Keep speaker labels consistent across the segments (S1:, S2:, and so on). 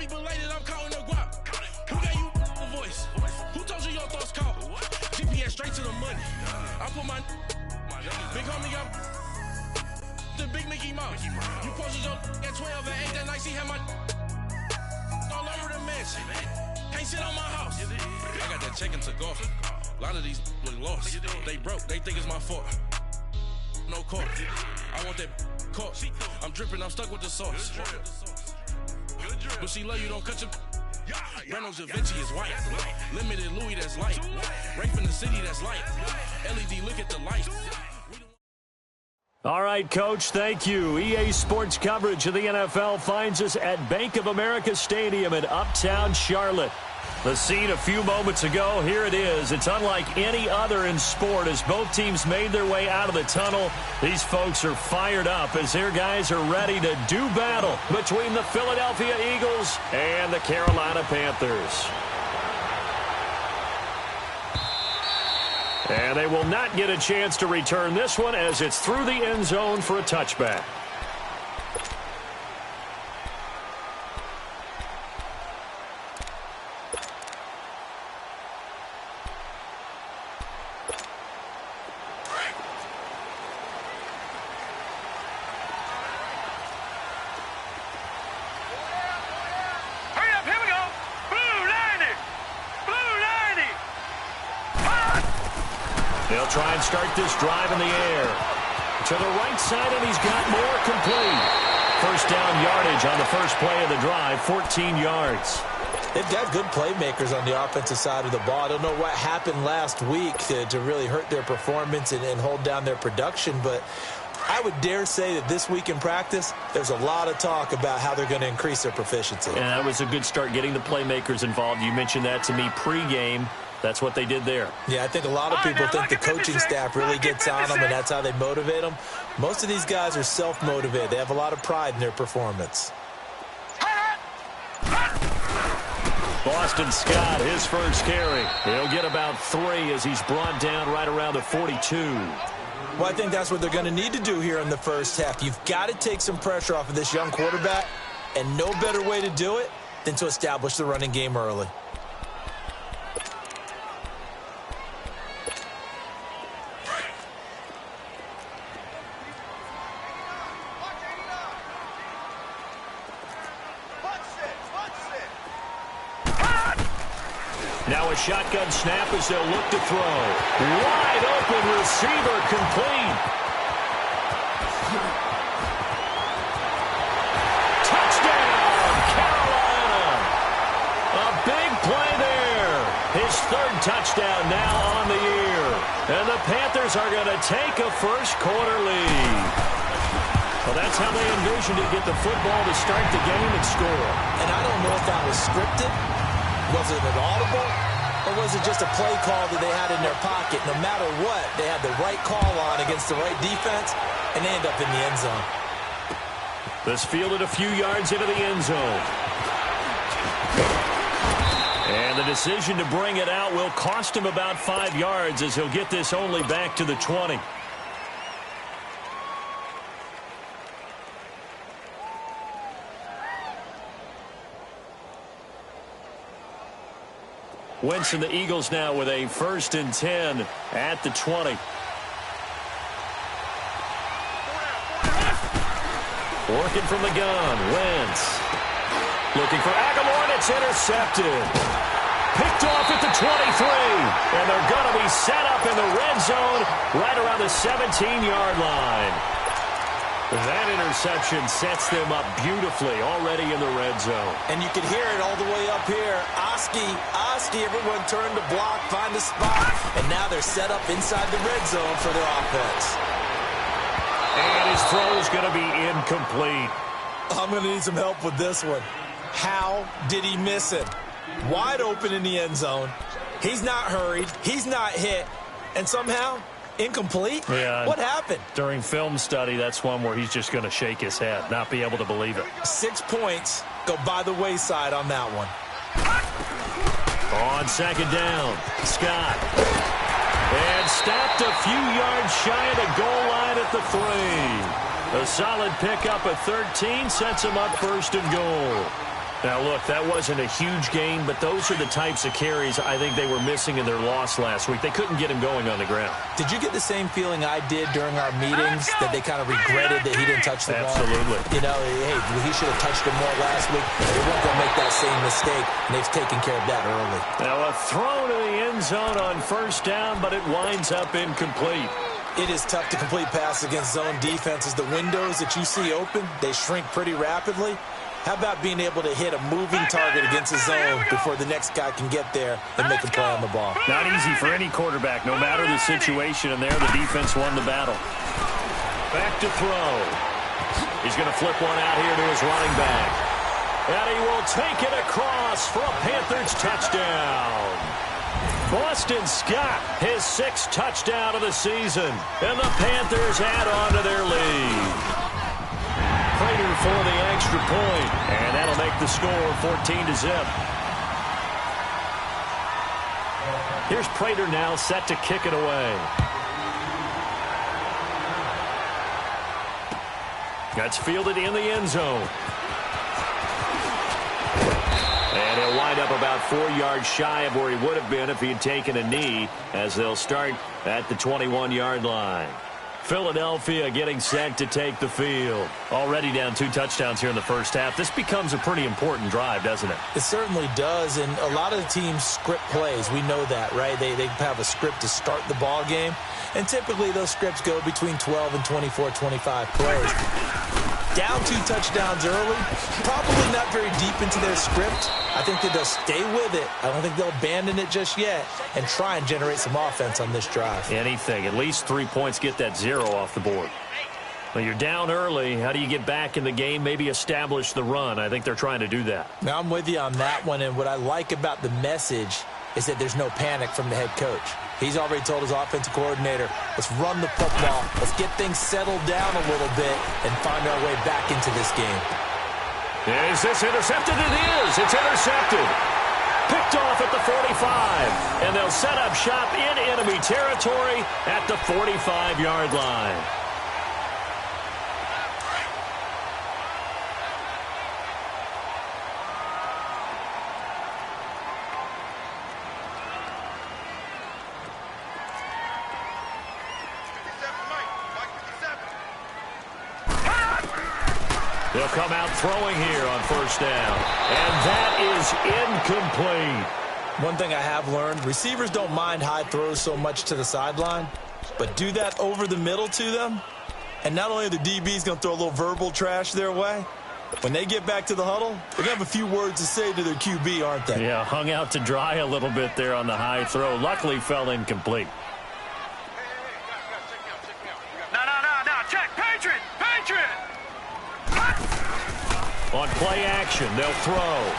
S1: be belated, I'm counting the guap. Who gave you the voice? Who told you your thoughts count? GPS straight to the money. I put my big homie up the big Mickey Mouse. You posted your at 12 and 8 that night, she had my all over the mansion. Can't sit on my house. I got that check and took off. A lot of these look lost. They broke, they think it's my fault. No court. I want that court. I'm dripping, I'm stuck with the sauce. But she love you, don't cut your. Reynolds Da Vinci is white. Limited Louis, that's light. Rape in the city, that's light. LED, look at the light.
S2: All right, Coach, thank you. EA Sports coverage of the NFL finds us at Bank of America Stadium in Uptown Charlotte. The scene a few moments ago, here it is. It's unlike any other in sport as both teams made their way out of the tunnel. These folks are fired up as their guys are ready to do battle between the Philadelphia Eagles and the Carolina Panthers. And they will not get a chance to return this one as it's through the end zone for a touchback. They'll try and start this drive in the air. To the right side, and he's got more complete. First down yardage on the first play of the drive, 14 yards.
S3: They've got good playmakers on the offensive side of the ball. I don't know what happened last week to really hurt their performance and hold down their production, but I would dare say that this week in practice, there's a lot of talk about how they're going to increase their proficiency.
S2: And that was a good start getting the playmakers involved. You mentioned that to me pregame. That's what they did there.
S3: Yeah, I think a lot of people think the coaching staff really gets on them, and that's how they motivate them. Most of these guys are self-motivated. They have a lot of pride in their performance.
S2: Boston Scott, his first carry. He'll get about 3 as he's brought down right around the 42.
S3: Well, I think that's what they're going to need to do here in the first half. You've got to take some pressure off of this young quarterback, and no better way to do it than to establish the running game early.
S2: Now a shotgun snap as they'll look to throw. Wide open receiver complete. Touchdown, Carolina. A big play there. His third touchdown now on the year. And the Panthers are going to take a first-quarter lead. Well, that's how they envisioned to get the football to start the game and score.
S3: And I don't know if that was scripted. Was it an audible, or was it just a play call that they had in their pocket? No matter what, they had the right call on against the right defense, and they end up in the end zone.
S2: This fielded a few yards into the end zone. And the decision to bring it out will cost him about 5 yards as he'll get this only back to the 20. Wentz and the Eagles now with a 1st and 10 at the 20. Working from the gun, Wentz. Looking for Aguilar, and it's intercepted. Picked off at the 23. And they're going to be set up in the red zone right around the 17-yard line. That interception sets them up beautifully already in the red zone.
S3: And you can hear it all the way up here. Oski, everyone turned to block, find a spot, and now they're set up inside the red zone for their offense.
S2: And his throw is going to be incomplete.
S3: I'm going to need some help with this one. How did he miss it? Wide open in the end zone. He's not hurried. He's not hit. And somehow, incomplete?
S2: Yeah.
S3: What happened?
S2: During film study, that's one where he's just going to shake his head, not be able to believe it.
S3: 6 points go by the wayside on that one.
S2: On 2nd down, Scott. And stopped a few yards shy of the goal line at the 3. A solid pickup of 13 sets him up 1st and goal. Now, look, that wasn't a huge gain, but those are the types of carries I think they were missing in their loss last week. They couldn't get him going on the ground.
S3: Did you get the same feeling I did during our meetings, that they kind of regretted that he didn't touch the ball?
S2: Absolutely.
S3: You know, hey, he should have touched it more last week. They weren't going to make that same mistake, and they've taken care of that early.
S2: Now, a throw to the end zone on first down, but it winds up incomplete.
S3: It is tough to complete passes against zone defenses. The windows that you see open, they shrink pretty rapidly. How about being able to hit a moving target against a zone before the next guy can get there and make a play on the ball?
S2: Not easy for any quarterback, no matter the situation, and there the defense won the battle. Back to throw. He's going to flip one out here to his running back. And he will take it across for a Panthers touchdown. Boston Scott, his 6th touchdown of the season, and the Panthers add on to their lead. Prater for the extra point, and that'll make the score 14-0. Here's Prater now set to kick it away. That's fielded in the end zone. And he'll wind up about 4 yards shy of where he would have been if he had taken a knee, as they'll start at the 21-yard line. Philadelphia getting set to take the field. Already down 2 touchdowns here in the first half. This becomes a pretty important drive, doesn't it?
S3: It certainly does, and a lot of the teams script plays. We know that, right? They have a script to start the ball game, and typically those scripts go between 12 and 24, 25 plays. Down 2 touchdowns early, probably not very deep into their script. I think that they'll stay with it. I don't think they'll abandon it just yet and try and generate some offense on this drive.
S2: Anything. At least 3 points, get that 0 off the board. Well, you're down early. How do you get back in the game? Maybe establish the run. I think they're trying to do that.
S3: Now, I'm with you on that one, and what I like about the message is that there's no panic from the head coach. He's already told his offensive coordinator, let's run the football, let's get things settled down a little bit and find our way back into this game.
S2: Is this intercepted? It is. It's intercepted. Picked off at the 45. And they'll set up shop in enemy territory at the 45-yard line. They'll come out throwing here on first down. And that is incomplete.
S3: One thing I have learned, receivers don't mind high throws so much to the sideline, but do that over the middle to them, and not only are the DBs going to throw a little verbal trash their way, when they get back to the huddle, they're going to have a few words to say to their QB, aren't they?
S2: Yeah, hung out to dry a little bit there on the high throw. Luckily fell incomplete.
S1: No, check, Patriot!
S2: On play action, they'll throw.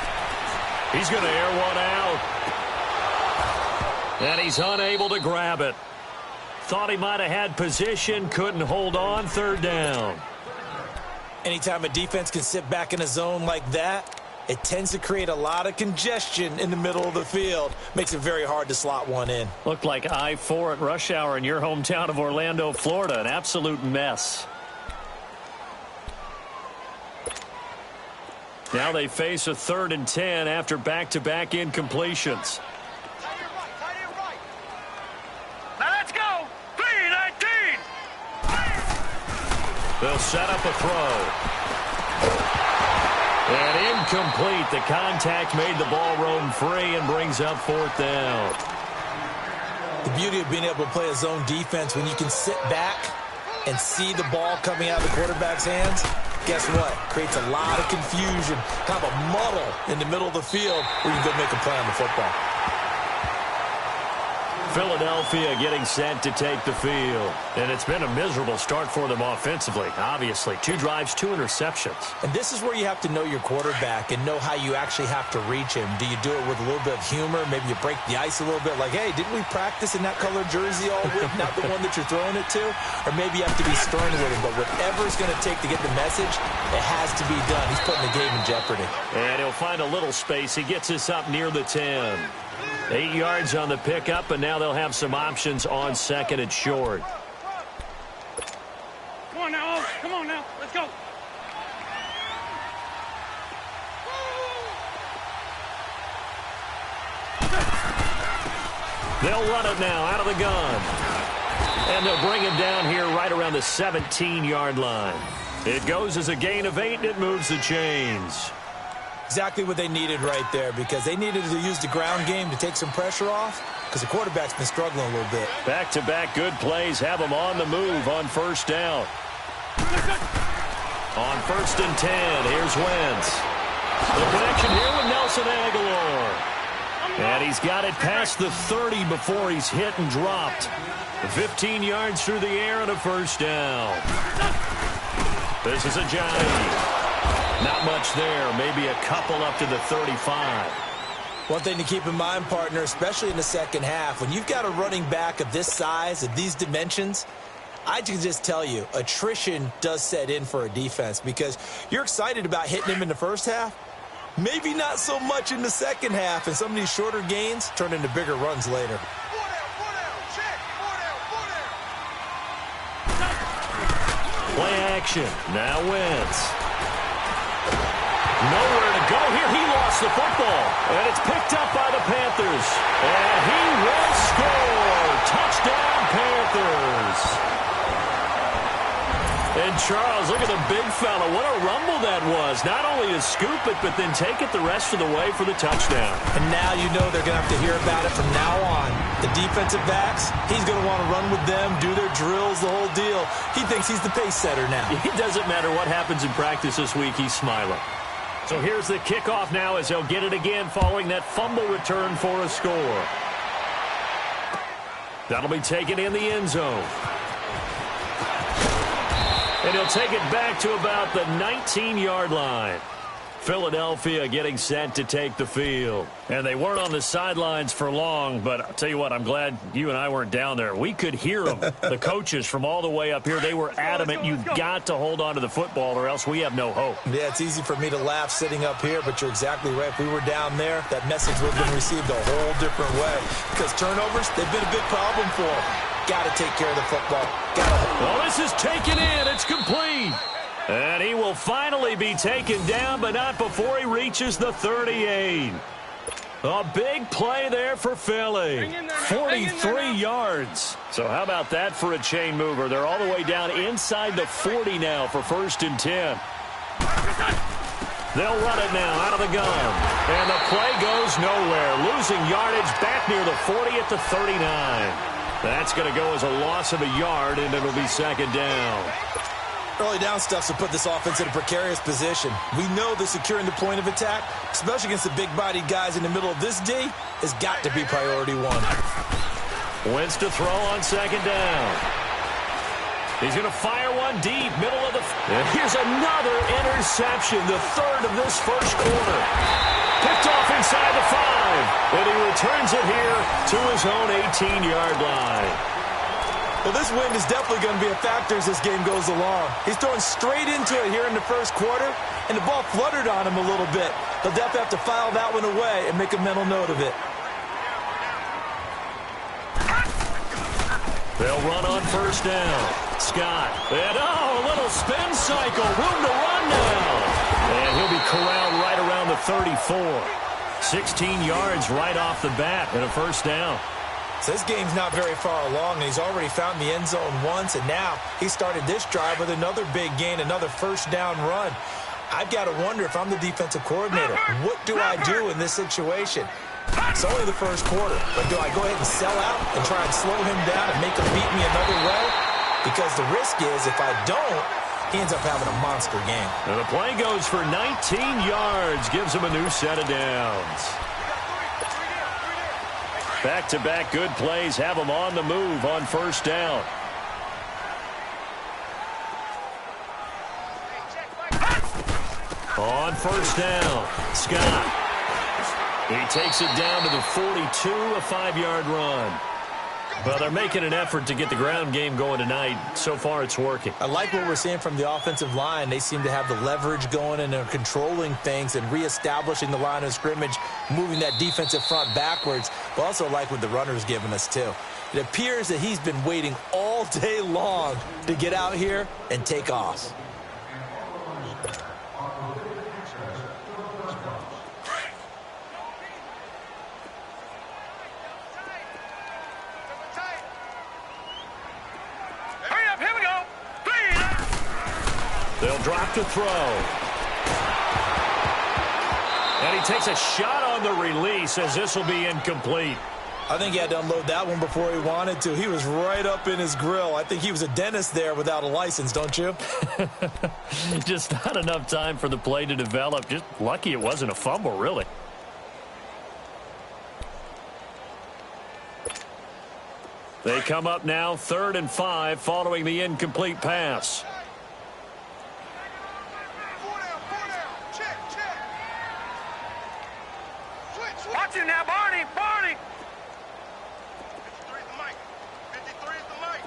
S2: He's going to air one out. And he's unable to grab it. Thought he might have had position, couldn't hold on, 3rd down.
S3: Anytime a defense can sit back in a zone like that, it tends to create a lot of congestion in the middle of the field. Makes it very hard to slot one in.
S2: Looked like I-4 at rush hour in your hometown of Orlando, Florida. An absolute mess. Now they face a 3rd and 10 after back-to-back incompletions.
S1: Now let's go! 3-19!
S2: They'll set up a throw. And incomplete. The contact made the ball roam free and brings up 4th down.
S3: The beauty of being able to play a zone defense when you can sit back and see the ball coming out of the quarterback's hands, guess what? Creates a lot of confusion, kind of a muddle in the middle of the field where you can go make a play on the football.
S2: Philadelphia getting set to take the field. And it's been a miserable start for them offensively, obviously. 2 drives, 2 interceptions.
S3: And this is where you have to know your quarterback and know how you actually have to reach him. Do you do it with a little bit of humor? Maybe you break the ice a little bit, like, hey, didn't we practice in that colored jersey all week, not the one that you're throwing it to? Or maybe you have to be stern with him. But whatever it's going to take to get the message, it has to be done. He's putting the game in jeopardy.
S2: And he'll find a little space. He gets us up near the 10. 8 yards on the pickup, and now they'll have some options on 2nd and short.
S1: Come on now, let's go.
S2: They'll run it now out of the gun. And they'll bring him down here right around the 17-yard line. It goes as a gain of 8, and it moves the chains.
S3: Exactly what they needed right there, because they needed to use the ground game to take some pressure off, because the quarterback's been struggling a little bit.
S2: Back-to-back good plays have them on the move on first down. On 1st and 10, here's Wentz. The connection here with Nelson Aguilar. And he's got it past the 30 before he's hit and dropped. 15 yards through the air and a first down. This is a giant. Not much there, maybe a couple up to the 35.
S3: One thing to keep in mind, partner, especially in the second half, when you've got a running back of this size, of these dimensions, I can just tell you, attrition does set in for a defense, because you're excited about hitting him in the first half, maybe not so much in the second half, and some of these shorter gains turn into bigger runs later.
S2: Play action, now Wentz. Nowhere to go here. He lost the football. And it's picked up by the Panthers. And he will score. Touchdown, Panthers. And Charles, look at the big fella. What a rumble that was. Not only to scoop it, but then take it the rest of the way for the touchdown.
S3: And now you know they're going to have to hear about it from now on. The defensive backs, he's going to want to run with them, do their drills, the whole deal. He thinks he's the pace setter now.
S2: It doesn't matter what happens in practice this week. He's smiling. So here's the kickoff now as he'll get it again following that fumble return for a score. That'll be taken in the end zone. And he'll take it back to about the 19-yard line. Philadelphia getting set to take the field. And they weren't on the sidelines for long, but I'll tell you what, I'm glad you and I weren't down there. We could hear them, the coaches from all the way up here. They were adamant, you've got to hold on to the football or else we have no hope.
S3: Yeah, it's easy for me to laugh sitting up here, but you're exactly right. If we were down there, that message would have been received a whole different way. Because turnovers, they've been a big problem for them. Got to take care of the football.
S2: Well, this is taken in. It's complete. And he will finally be taken down, but not before he reaches the 38. A big play there for Philly. 43 yards. So how about that for a chain mover? They're all the way down inside the 40 now for 1st and 10. They'll run it now out of the gun. And the play goes nowhere. Losing yardage back near the 40 at the 39. That's going to go as a loss of a yard, and it'll be 2nd down.
S3: Early down stuff to put this offense in a precarious position. We know that securing the point of attack, especially against the big-bodied guys in the middle of this D, has got to be priority one.
S2: Wentz to throw on 2nd down. He's going to fire one deep, middle of the... And here's another interception, the 3rd of this first quarter. Picked off inside the 5, and he returns it here to his own 18-yard line.
S3: Well, this wind is definitely going to be a factor as this game goes along. He's throwing straight into it here in the first quarter, and the ball fluttered on him a little bit. He'll definitely have to file that one away and make a mental note of it.
S2: They'll run on 1st down. Scott. And, a little spin cycle. Room to run now. And he'll be corralled right around the 34. 16 yards right off the bat and a 1st down.
S3: So this game's not very far along, and he's already found the end zone once, and now he started this drive with another big gain, another 1st down run. I've got to wonder if I'm the defensive coordinator, what do I do in this situation? It's only the first quarter, but do I go ahead and sell out and try and slow him down and make him beat me another way? Because the risk is if I don't, he ends up having a monster game.
S2: And the play goes for 19 yards, gives him a new set of downs. Back-to-back good plays have him on the move on 1st down. On 1st down, Scott. He takes it down to the 42, a 5-yard run. Well, they're making an effort to get the ground game going tonight. So far, it's working.
S3: I like what we're seeing from the offensive line. They seem to have the leverage going, and they're controlling things and reestablishing the line of scrimmage, moving that defensive front backwards. But also like what the runner's giving us, too. It appears that he's been waiting all day long to get out here and take off.
S2: Drop to throw. And he takes a shot on the release as this will be incomplete.
S3: I think he had to unload that one before he wanted to. He was right up in his grill. I think he was a dentist there without a license, don't you?
S2: Just not enough time for the play to develop. Just lucky it wasn't a fumble, really. They come up now 3rd and 5 following the incomplete pass.
S4: Watch him now, Barney! Barney!
S5: 53 is the mic. 53 is the mic.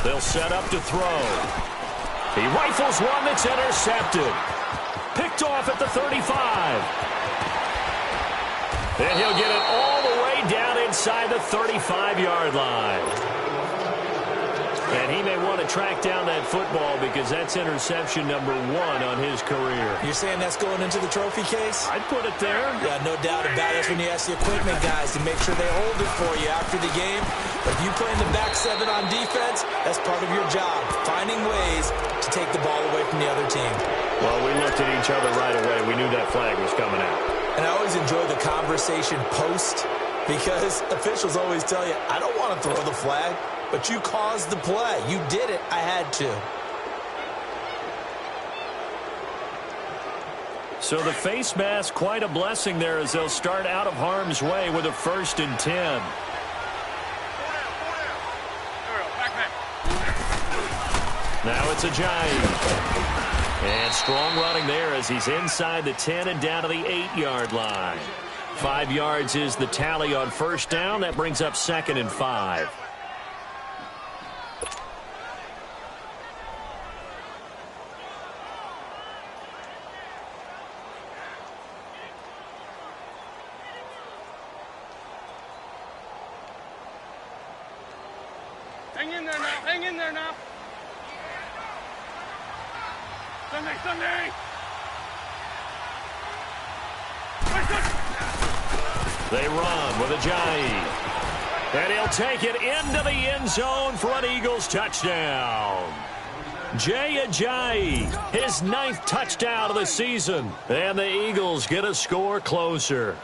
S2: They'll set up to throw. He rifles one that's intercepted. Picked off at the 35. And he'll get it all the way down inside the 35-yard line. And he may want to track down that football because that's interception number 1 on his career.
S3: You're saying that's going into the trophy case?
S2: I'd put it there.
S3: Yeah, no doubt about it. That's when you ask the equipment guys to make sure they hold it for you after the game. If you play in the back 7 on defense, that's part of your job, finding ways to take the ball away from the other team.
S2: Well, we looked at each other right away. We knew that flag was coming out.
S3: And I always enjoy the conversation post because officials always tell you, I don't want to throw the flag. But you caused the play. You did it. I had to.
S2: So the face mask, quite a blessing there as they'll start out of harm's way with a 1st and 10. Now it's a Ajayi. And strong running there as he's inside the 10 and down to the 8-yard line. 5 yards is the tally on 1st down. That brings up 2nd and 5.
S4: Hang in there now. Hang in there now. Sunday.
S2: They run with Ajayi. And he'll take it into the end zone for an Eagles touchdown. Jay Ajayi, his 9th touchdown of the season. And the Eagles get a score closer.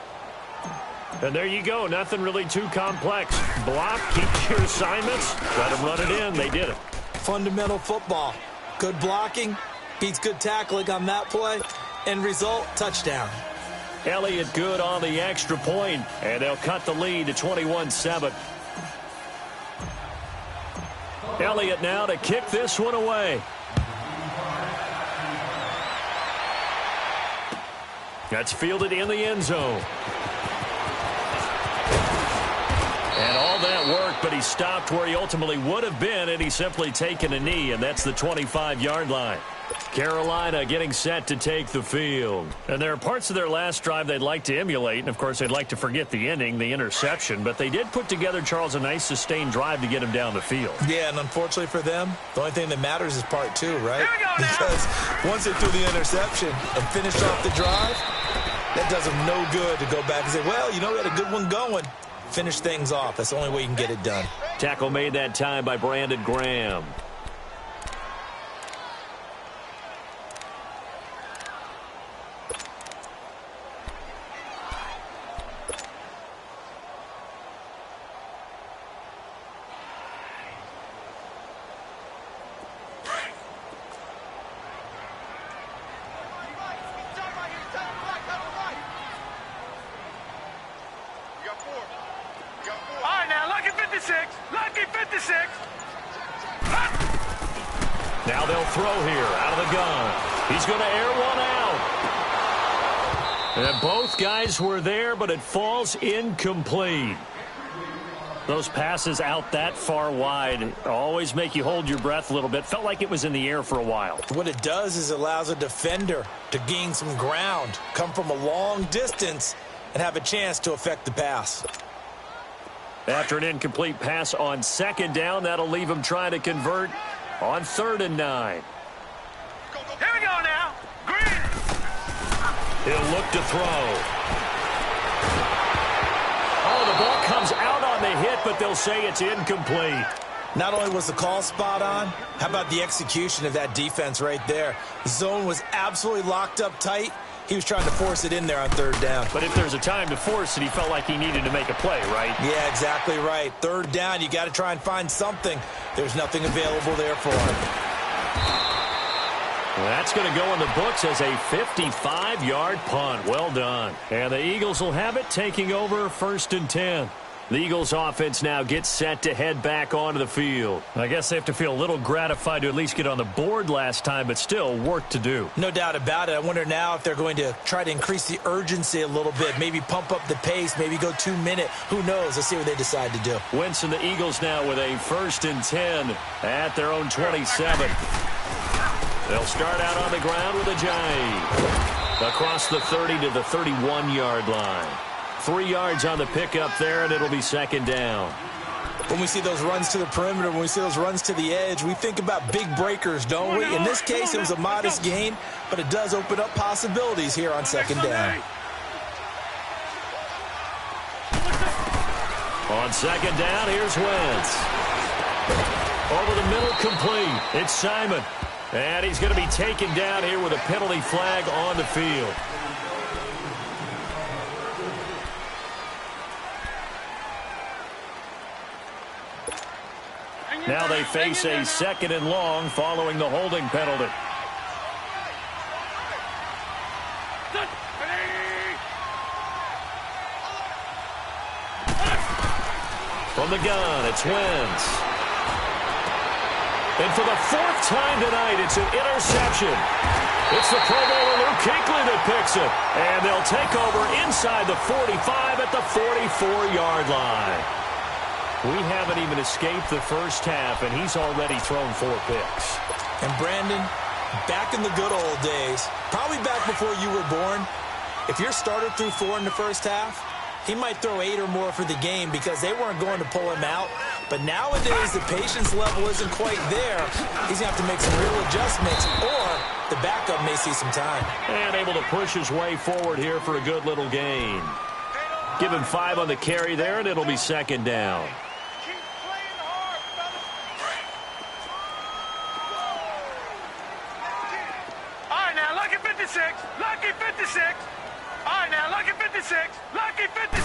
S2: And there you go. Nothing really too complex. Block, keep your assignments, let them run it in. They did it.
S3: Fundamental football. Good blocking beats good tackling on that play. End result, touchdown.
S2: Elliott good on the extra point, and they'll cut the lead to 21-7. Elliott now to kick this one away. That's fielded in the end zone. And all that work, but he stopped where he ultimately would have been, and he's simply taken a knee, and that's the 25-yard line. Carolina getting set to take the field. And there are parts of their last drive they'd like to emulate, and of course they'd like to forget the ending, the interception, but they did put together, Charles, a nice sustained drive to get him down the field.
S3: Yeah, and unfortunately for them, the only thing that matters is part 2, right?
S4: Here we go now.
S3: Because once they threw the interception and finished off the drive, that does them no good to go back and say, well, you know, we had a good one going. Finish things off. That's the only way you can get it done.
S2: Tackle made that time by Brandon Graham. Now they'll throw here out of the gun. He's going to air one out. And both guys were there, but it falls incomplete. Those passes out that far wide always make you hold your breath a little bit. Felt like it was in the air for a while.
S3: What it does is it allows a defender to gain some ground, come from a long distance, and have a chance to affect the pass.
S2: After an incomplete pass on 2nd down, that'll leave him trying to convert on 3rd and 9.
S4: Here we go now. Green.
S2: He'll look to throw. Oh, the ball comes out on on the hit, but they'll say it's incomplete.
S3: Not only was the call spot on, how about the execution of that defense right there? The zone was absolutely locked up tight. He was trying to force it in there on third down.
S2: But if there's a time to force it, he felt like he needed to make a play, right?
S3: Yeah, exactly right. Third down, you got to try and find something. There's nothing available there for him.
S2: Well, that's going to go in the books as a 55-yard punt. Well done. And the Eagles will have it, taking over 1st and 10. The Eagles offense now gets set to head back onto the field. I guess they have to feel a little gratified to at least get on the board last time, but still work to do.
S3: No doubt about it. I wonder now if they're going to try to increase the urgency a little bit, maybe pump up the pace, maybe go 2-minute. Who knows? Let's see what they decide to do.
S2: Wentz and the Eagles now with a 1st and 10 at their own 27. They'll start out on the ground with a jive. Across the 30 to the 31-yard line. 3 yards on the pickup there, and it'll be 2nd down.
S3: When we see those runs to the perimeter, when we see those runs to the edge, we think about big breakers, don't we? In this case, it was a modest gain, but it does open up possibilities here on 2nd down.
S2: On 2nd down, here's Wentz. Over the middle, complete. It's Simon. And he's going to be taken down here with a penalty flag on the field. Now they face a 2nd and long following the holding penalty. From the gun, it's Wentz. And for the 4th time tonight, it's an interception. It's the Pro Bowler Luke Kuechly that picks it. And they'll take over inside the 45 at the 44-yard line. We haven't even escaped the first half, and he's already thrown 4 picks.
S3: And Brandon, back in the good old days, probably back before you were born, if your starter threw 4 in the first half, he might throw 8 or more for the game because they weren't going to pull him out. But nowadays, the patience level isn't quite there. He's going to have to make some real adjustments, or the backup may see some time.
S2: And able to push his way forward here for a good little gain. Give him 5 on the carry there, and it'll be 2nd down.
S4: Lucky 56. All right, now, lucky 56. Lucky 56.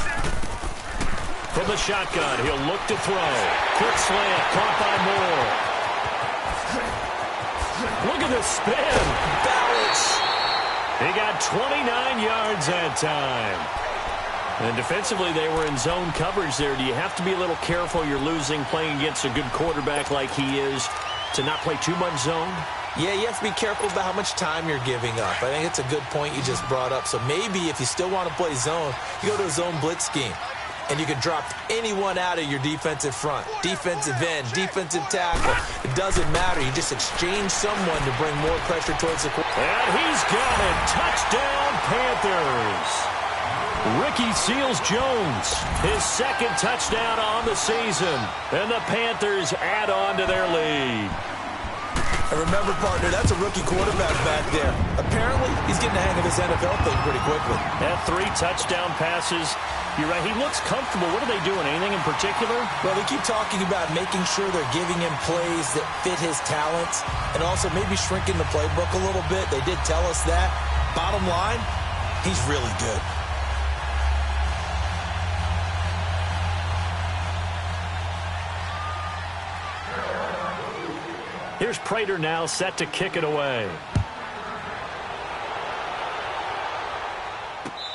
S2: From the shotgun, he'll look to throw. Quick slant, caught by Moore. Look at the spin.
S3: Balance.
S2: He got 29 yards that time. And defensively, they were in zone coverage there. Do you have to be a little careful? You're losing, playing against a good quarterback like he is, to not play too much zone?
S3: Yeah, you have to be careful about how much time you're giving up. I think it's a good point you just brought up. So maybe if you still want to play zone, you go to a zone blitz scheme. And you can drop anyone out of your defensive front. Defensive end, defensive tackle. It doesn't matter. You just exchange someone to bring more pressure towards the quarterback.
S2: And he's got it. Touchdown, Panthers. Ricky Seals-Jones, his 2nd touchdown on the season. And the Panthers add on to their lead.
S3: And remember, partner, that's a rookie quarterback back there. Apparently, he's getting the hang of this NFL thing pretty quickly.
S2: Had 3 touchdown passes. You're right, he looks comfortable. What are they doing? Anything in particular?
S3: Well, they keep talking about making sure they're giving him plays that fit his talents and also maybe shrinking the playbook a little bit. They did tell us that. Bottom line, he's really good.
S2: Here's Prater now set to kick it away.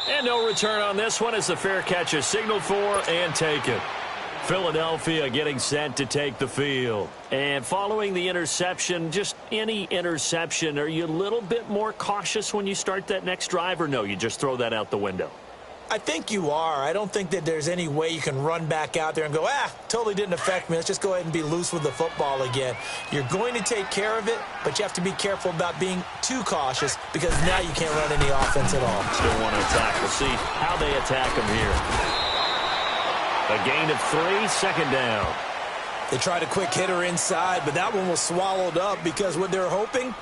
S2: And no return on this one as the fair catch is signaled for and taken. Philadelphia getting set to take the field. And following the interception, just any interception, are you a little bit more cautious when you start that next drive, or no, you just throw that out the window?
S3: I think you are. I don't think that there's any way you can run back out there and go, totally didn't affect me. Let's just go ahead and be loose with the football again. You're going to take care of it, but you have to be careful about being too cautious because now you can't run any offense at all.
S2: Still want to attack. We'll see how they attack him here. A gain of 3, 2nd down.
S3: They tried a quick hitter inside, but that one was swallowed up because what they're hoping,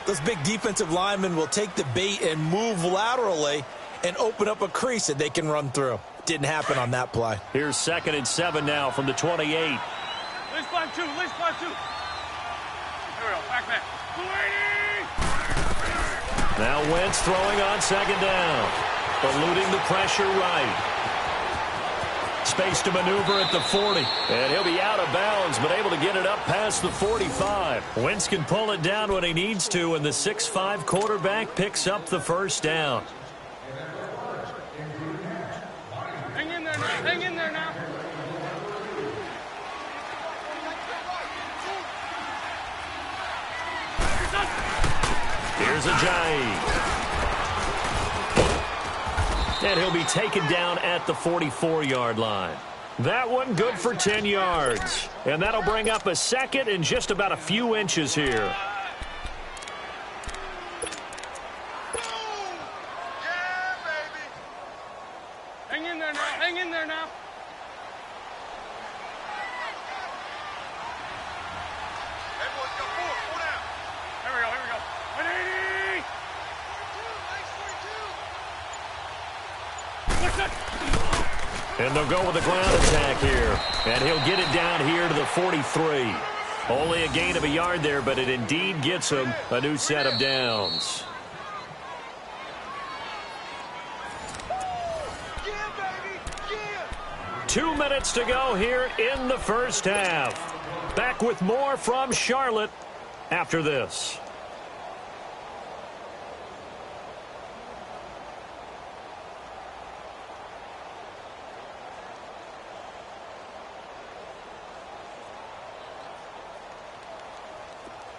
S3: those big defensive linemen will take the bait and move laterally and open up a crease that they can run through. Didn't happen on that play.
S2: Here's 2nd and 7 now from the 28.
S4: Leash flag 2. Leash flag 2. Here we go. Back.
S2: Now Wentz throwing on 2nd down. Eluding the pressure right. Space to maneuver at the 40. And he'll be out of bounds, but able to get it up past the 45. Wentz can pull it down when he needs to, and the 6'5" quarterback picks up the first down.
S4: Hang in there now. Hang in there now.
S2: Here's Ajayi. And he'll be taken down at the 44-yard line. That one good for 10 yards. And that'll bring up a 2nd and just about a few inches here.
S5: Yeah, baby.
S4: Hang in there now. Hang in there now.
S5: Hey, boys, got 4 down.
S4: Here we go. 180.
S2: And they'll go with the ground attack here. And he'll get it down here to the 43. Only a gain of a yard there, but it indeed gets him a new set of downs.
S5: Yeah, baby. Yeah.
S2: 2 minutes to go here in the first half. Back with more from Charlotte after this.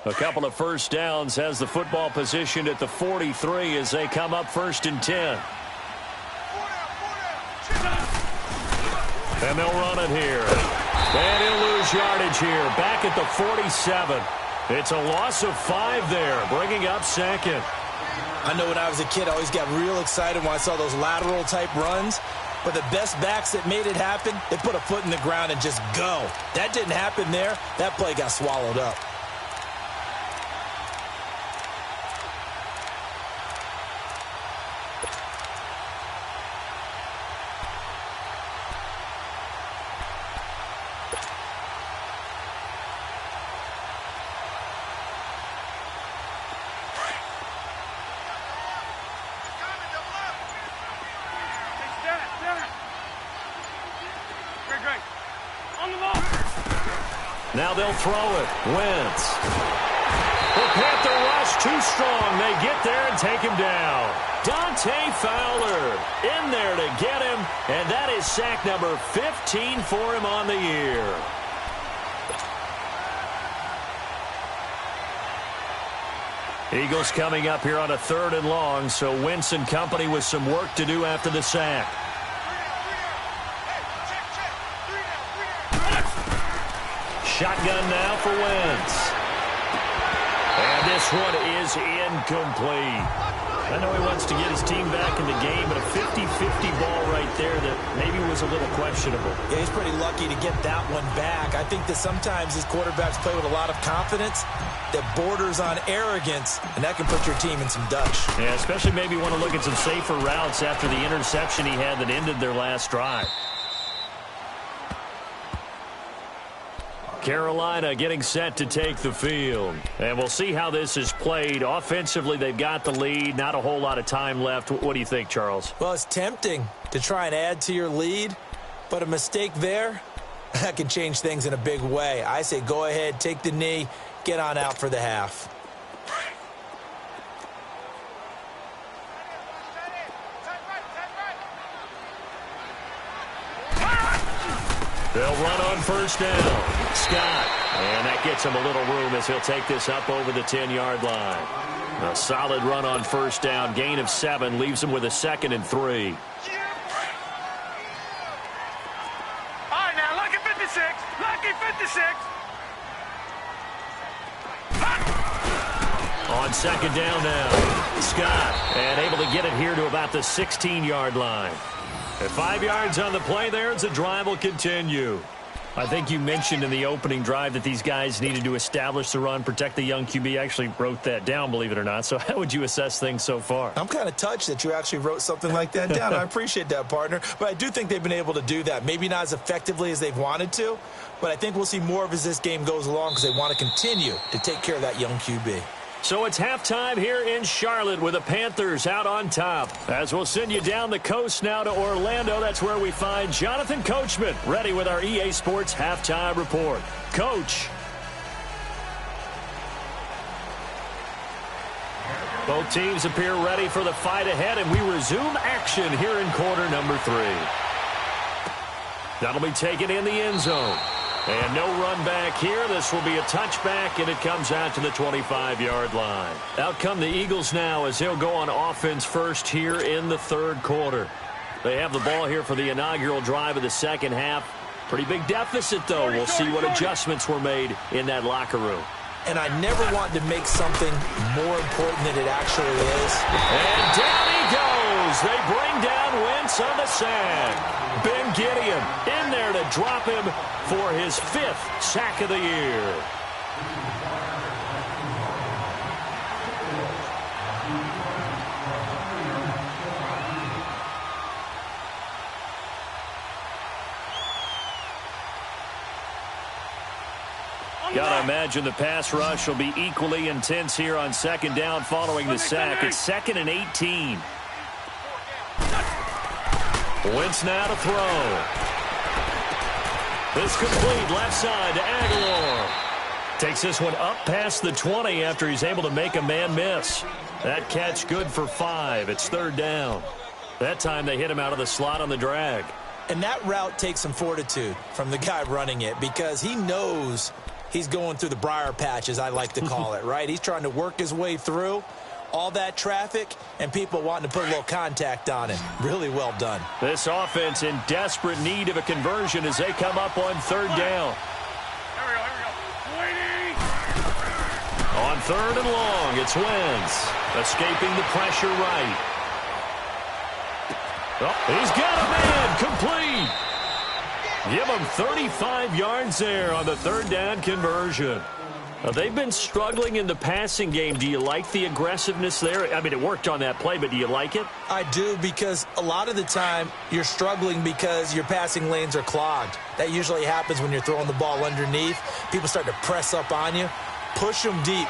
S2: A couple of first downs has the football positioned at the 43 as they come up 1st and 10.
S5: 4 down.
S2: And they'll run it here. And he'll lose yardage here. Back at the 47. It's a loss of 5 there, bringing up 2nd.
S3: I know when I was a kid, I always got real excited when I saw those lateral-type runs. But the best backs that made it happen, they put a foot in the ground and just go. That didn't happen there. That play got swallowed up.
S2: Now they'll throw it. Wentz. The Panther rush too strong. They get there and take him down. Dante Fowler in there to get him, and that is sack number 15 for him on the year. Eagles coming up here on a 3rd and long, so Wentz and company with some work to do after the sack. Shotgun now for Wentz. And this one is incomplete. I know he wants to get his team back in the game, but a 50-50 ball right there that maybe was a little questionable.
S3: Yeah, he's pretty lucky to get that one back. I think that sometimes his quarterbacks play with a lot of confidence that borders on arrogance, and that can put your team in some Dutch.
S2: Yeah, especially maybe want to look at some safer routes after the interception he had that ended their last drive. Carolina getting set to take the field. And we'll see how this is played. Offensively, they've got the lead. Not a whole lot of time left. What do you think, Charles?
S3: Well, it's tempting to try and add to your lead, but a mistake there, that can change things in a big way. I say go ahead, take the knee, get on out for the half.
S2: They'll run on first down. Scott. And that gets him a little room as he'll take this up over the 10-yard line. A solid run on first down. Gain of 7 leaves him with a 2nd and 3.
S4: All right, now, lucky 56. Lucky 56.
S2: On 2nd down now. Scott. And able to get it here to about the 16-yard line. At 5 yards on the play there, as the drive will continue. I think you mentioned in the opening drive that these guys needed to establish the run, protect the young QB. I actually wrote that down, believe it or not. So how would you assess things so far?
S3: I'm kind of touched that you actually wrote something like that down. I appreciate that, partner. But I do think they've been able to do that. Maybe not as effectively as they've wanted to, but I think we'll see more of as this game goes along because they want to continue to take care of that young QB.
S2: So it's halftime here in Charlotte with the Panthers out on top. As we'll send you down the coast now to Orlando, that's where we find Jonathan Coachman ready with our EA Sports Halftime Report. Coach. Both teams appear ready for the fight ahead, and we resume action here in quarter number 3. That'll be taken in the end zone. And no run back here. This will be a touchback, and it comes out to the 25-yard line. Out come the Eagles now as they'll go on offense first here in the third quarter. They have the ball here for the inaugural drive of the second half. Pretty big deficit, though. We'll see what adjustments were made in that locker room.
S3: And I never want to make something more important than it actually is.
S2: And down he goes. They bring down Wentz on the sack. Ben Gideon in there to drop him for his 5th sack of the year. Gotta imagine the pass rush will be equally intense here on second down following the sack. It's 2nd and 18. Wentz now to throw. This complete left side to Aguilar. Takes this one up past the 20 after he's able to make a man miss. That catch good for 5. It's 3rd down. That time they hit him out of the slot on the drag.
S3: And that route takes some fortitude from the guy running it because he knows he's going through the briar patch, as I like to call it, right? He's trying to work his way through all that traffic and people wanting to put a little contact on it. Really well done.
S2: This offense in desperate need of a conversion as they come up on 3rd down.
S4: Here we go. Waiting.
S2: On 3rd and long, it's Wentz. Escaping the pressure right. Oh, he's got a man. Complete. Give him 35 yards there on the 3rd down conversion. They've been struggling in the passing game. Do you like the aggressiveness there? I mean, it worked on that play, but do you like it?
S3: I do, because a lot of the time you're struggling because your passing lanes are clogged. That usually happens when you're throwing the ball underneath. People start to press up on you. Push them deep.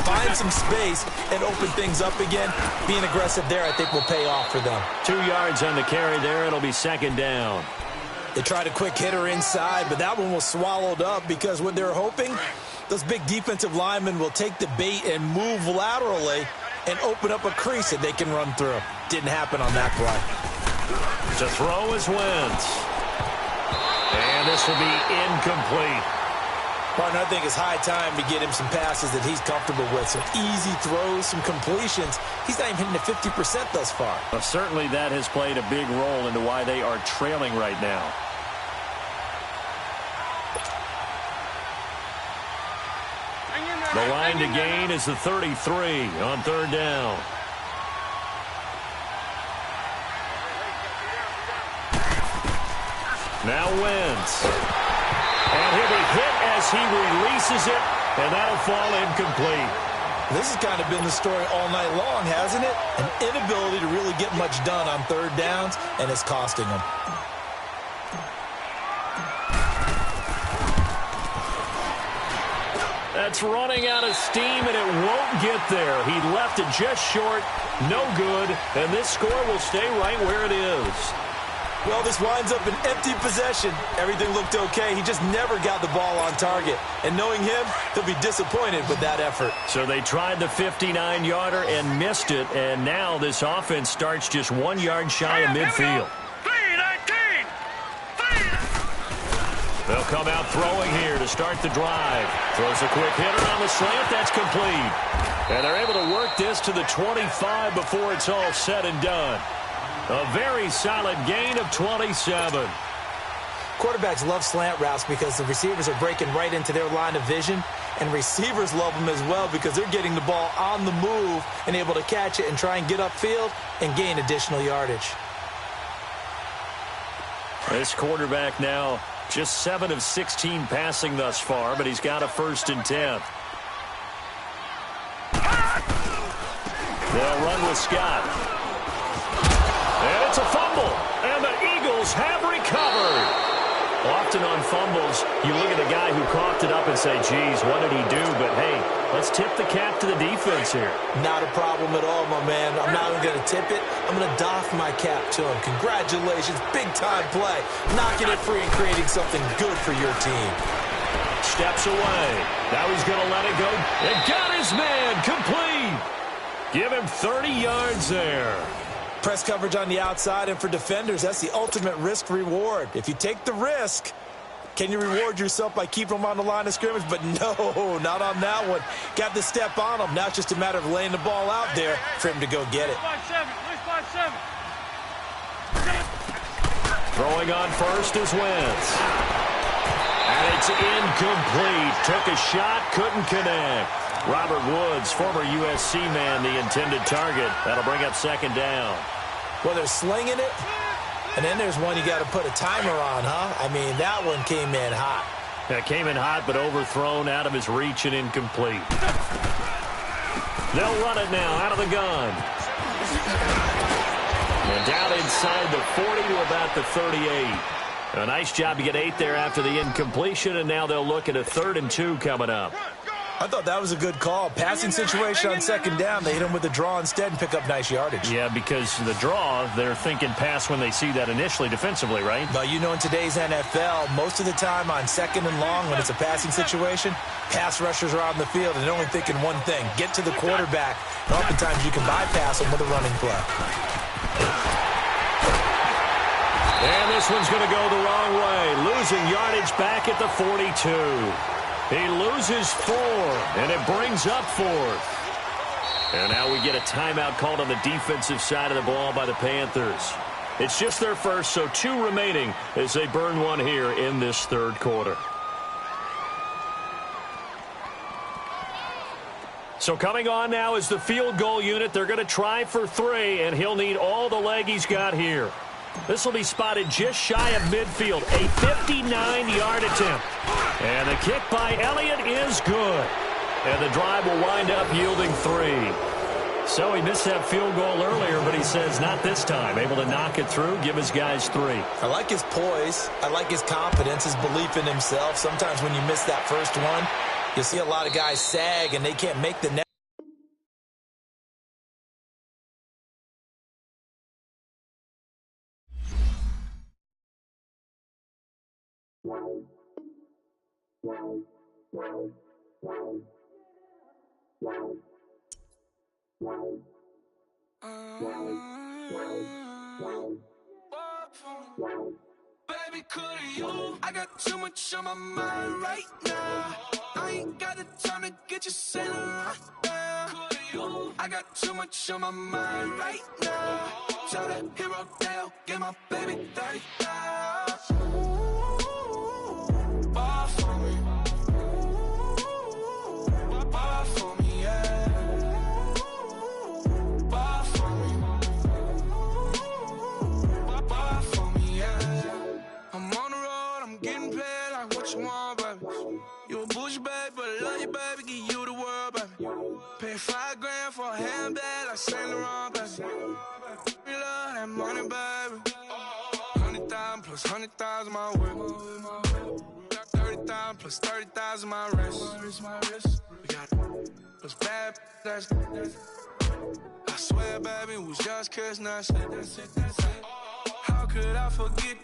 S3: Find some space and open things up again. Being aggressive there, I think, will pay off for them.
S2: 2 yards on the carry there. It'll be 2nd down.
S3: They tried a quick hitter inside, but that one was swallowed up because what they're hoping, those big defensive linemen will take the bait and move laterally and open up a crease that they can run through. Didn't happen on that play.
S2: To throw is Wentz. And this will be incomplete.
S3: Partner, I think it's high time to get him some passes that he's comfortable with. Some easy throws, some completions. He's not even hitting the 50% thus far.
S2: Well, certainly that has played a big role into why they are trailing right now. The line to gain is the 33 on 3rd down. Now Wentz. And he'll be hit as he releases it, and that'll fall incomplete.
S3: This has kind of been the story all night long, hasn't it? An inability to really get much done on 3rd downs, and it's costing them.
S2: That's running out of steam, and it won't get there. He left it just short, no good, and this score will stay right where it is.
S3: Well, this winds up an empty possession. Everything looked okay. He just never got the ball on target. And knowing him, he'll be disappointed with that effort.
S2: So they tried the 59-yarder and missed it, and now this offense starts just 1 yard shy of midfield.
S4: 3-19.
S2: They'll come out throwing here to start the drive. Throws a quick hitter on the slant. That's complete. And they're able to work this to the 25 before it's all said and done. A very solid gain of 27.
S3: Quarterbacks love slant routes because the receivers are breaking right into their line of vision, and receivers love them as well because they're getting the ball on the move and able to catch it and try and get upfield and gain additional yardage.
S2: This quarterback now Just 7 of 16 passing thus far, but he's got a 1st and 10. They'll run with Scott. And it's a fumble, and the Eagles have recovered. Often on fumbles, you look at the guy who coughed it up and say, geez, what did he do? But, hey, let's tip the cap to the defense here.
S3: Not a problem at all, my man. I'm not even going to tip it. I'm going to doff my cap to him. Congratulations. Big-time play. Knocking it free and creating something good for your team.
S2: Steps away. Now he's going to let it go. And got his man complete. Give him 30 yards there.
S3: Press coverage on the outside, and for defenders, that's the ultimate risk-reward. If you take the risk, can you reward yourself by keeping them on the line of scrimmage? But no, not on that one. Got the step on him. Now it's just a matter of laying the ball out there for him to go get it.
S2: Throwing on first is Wentz. And it's incomplete. Took a shot, couldn't connect. Robert Woods, former USC man, the intended target. That'll bring up 2nd down.
S3: Well, they're slinging it, and then there's one you got to put a timer on, huh? I mean, that one came in hot.
S2: It came in hot, but overthrown, out of his reach and incomplete. They'll run it now out of the gun. And down inside the 40 to about the 38. A nice job to get 8 there after the incompletion, and now they'll look at a 3rd and 2 coming up.
S3: I thought that was a good call. Passing situation on 2nd down. They hit him with a draw instead and pick up nice yardage.
S2: Yeah, because the draw, they're thinking pass when they see that initially defensively, right?
S3: But you know, in today's NFL, most of the time on 2nd and long, when it's a passing situation, pass rushers are out in the field and they're only thinking one thing, get to the quarterback. And oftentimes you can bypass them with a running play.
S2: And this one's going to go the wrong way. Losing yardage back at the 42. He loses 4, and it brings up 4th. And now we get a timeout called on the defensive side of the ball by the Panthers. It's just their first, so 2 remaining as they burn one here in this 3rd quarter. So coming on now is the field goal unit. They're going to try for 3, and he'll need all the leg he's got here. This will be spotted just shy of midfield. A 59-yard attempt. And the kick by Elliott is good. And the drive will wind up yielding 3. So he missed that field goal earlier, but he says not this time. Able to knock it through, give his guys 3.
S3: I like his poise. I like his confidence, his belief in himself. Sometimes when you miss that first one, you'll see a lot of guys sag and they can't make the next.
S1: Baby, could you? I got too much on my mind right now. I ain't got the time to get you sailing right now. Could you? I got too much on my mind right now. Tell that hero Dale, get my baby 30,000. Bar for me. Bar for me, yeah. Bar for me. Bar for me, yeah. I'm on the road, I'm getting paid like what you want, baby. You a bougie, baby, but I love you, baby. Give you the world, baby. Pay $5 grand for a handbag like Saint Laurent, baby. You love that money, baby. 100,000 plus 100,000 my way. 30,000 plus 30,000 my wrist. We got those bad, that's I swear, baby, it was just kiss, now that's it. How could I forget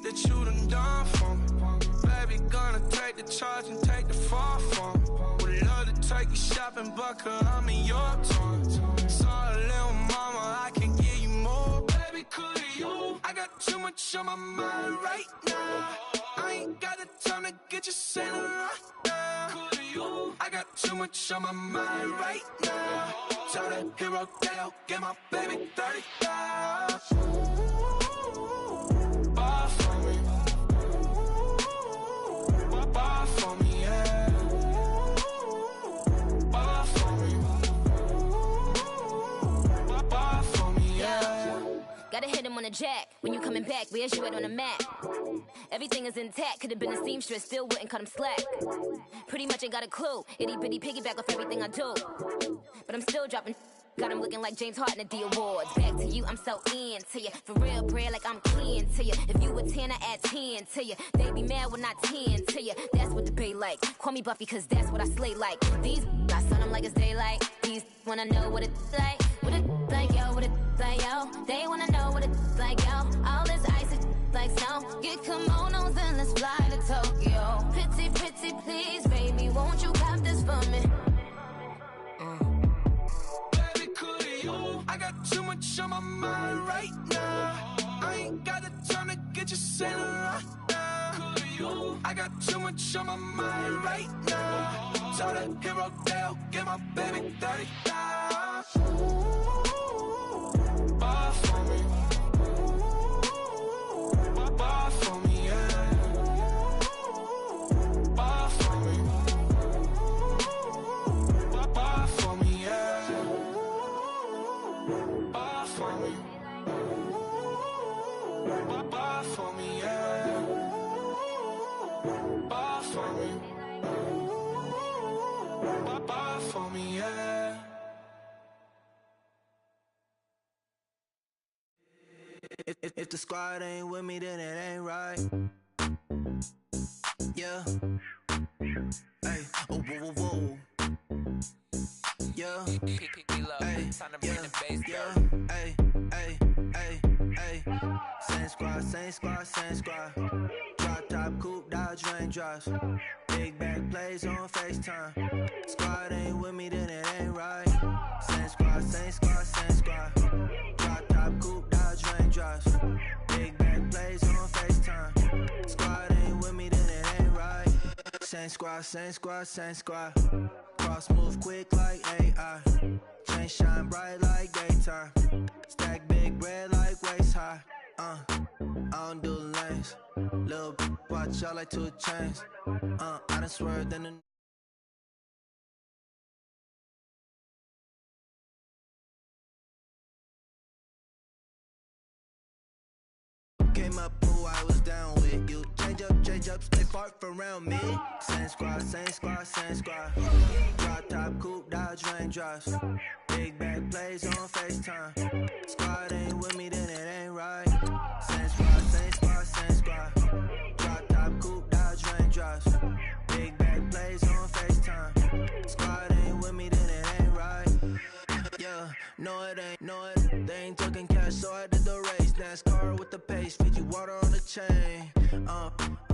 S1: that you done for me? Baby, gonna take the charge and take the fall for me. Would love to take you shopping, but I'm in your toys. Sorry, little mama, I can give you more. Baby, could you? I got too much on my mind right now. I ain't got the time to get you sailing right now. Could you? I got too much on my mind right now. Tell that hero Dale, get my baby 30,000. Bar for me. Bar for me, yeah. Bar for me. Bar for me, yeah.
S6: Gotta hit him on a jack. When you coming back, where's you at on the map? Everything is intact. Could have been a seamstress, still wouldn't cut him slack. Pretty much ain't got a clue. Itty bitty piggyback off everything I do. But I'm still dropping. Got him looking like James Harden at the awards. Back to you, I'm so into you. For real, bread, like I'm keen to you. If you a 10, I add 10 to you. They be mad when I 10 to you. That's what the bay like. Call me Buffy, cause that's what I slay like. These, I sun them like it's daylight. These wanna know what it's like. What it like, yo, what it like, yo. They wanna know what it's like, yo. All this ice is like snow. Get kimonos and let's fly to Tokyo. Pretty, pretty, please, baby, won't you cop this for me?
S1: I got too much on my mind right now. I ain't got the time to get you sailing right now. I got too much on my mind right now. Tell the hero Dale, get my baby 30,000. Buy for me. Buy for me, yeah. Buy for me. Buy for me, yeah. Buy for me. Buy for me, yeah. Buy for me. Buy for me, yeah. If the squad ain't with me, then it ain't right. Yeah. Hey, oh, whoa, whoa, whoa. Yeah. Hey, yeah. Hey, hey, hey, hey. Same squad, same squad, same squad. Drop top, coupe, Dodge raindrops. Big back plays on FaceTime. Squad ain't with me, then it ain't right. Same squad, same squad, same squad. Drop top, coupe, Dodge raindrops. Big back plays on FaceTime. Squad ain't with me, then it ain't right. Same squad, same squad, same squad. Cross move quick like AI. Chain shine bright like daytime. Stack big bread like waist high. I don't do lanes. Little watch out like 2 chains. I done swerved in the came up who I was down with. You change up, stay far from around me. Same squad, same squad, same squad. Drop top, coupe, Dodge raindrops. Big back plays on FaceTime. Squad ain't with me, then it ain't right. Same squad, same squad, same squad. Drop top, coupe, Dodge raindrops. Big back plays on FaceTime. Squad ain't with me, then it ain't right. Yeah, no it ain't, no it. They ain't talking cash, so I did the race. NASCAR with the pace, feed you water on the chain.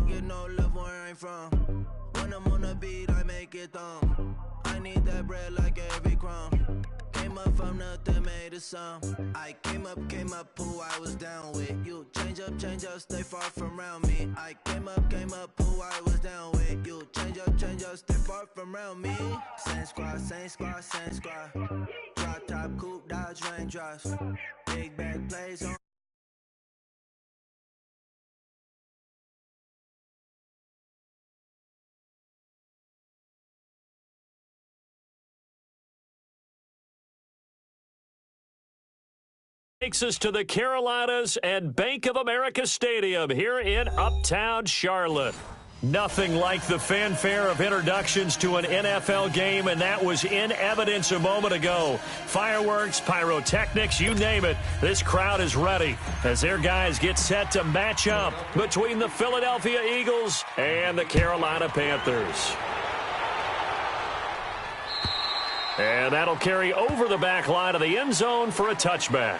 S1: Get no love where I'm from. When I'm on the beat, I make it thumb. I need that bread like every crumb. Came up from nothing, made a sum. I came up, who I was down with. You change up, stay far from around me. I came up, who I was down with. You change up, stay far from around me. Same squad, same squad, same squad. Drop top, coupe, Dodge raindrops. Big back plays on.
S2: Takes us to the Carolinas and Bank of America Stadium here in Uptown Charlotte. Nothing like the fanfare of introductions to an NFL game, and that was in evidence a moment ago. Fireworks, pyrotechnics, you name it. This crowd is ready as their guys get set to match up between the Philadelphia Eagles and the Carolina Panthers. And that'll carry over the back line of the end zone for a touchback.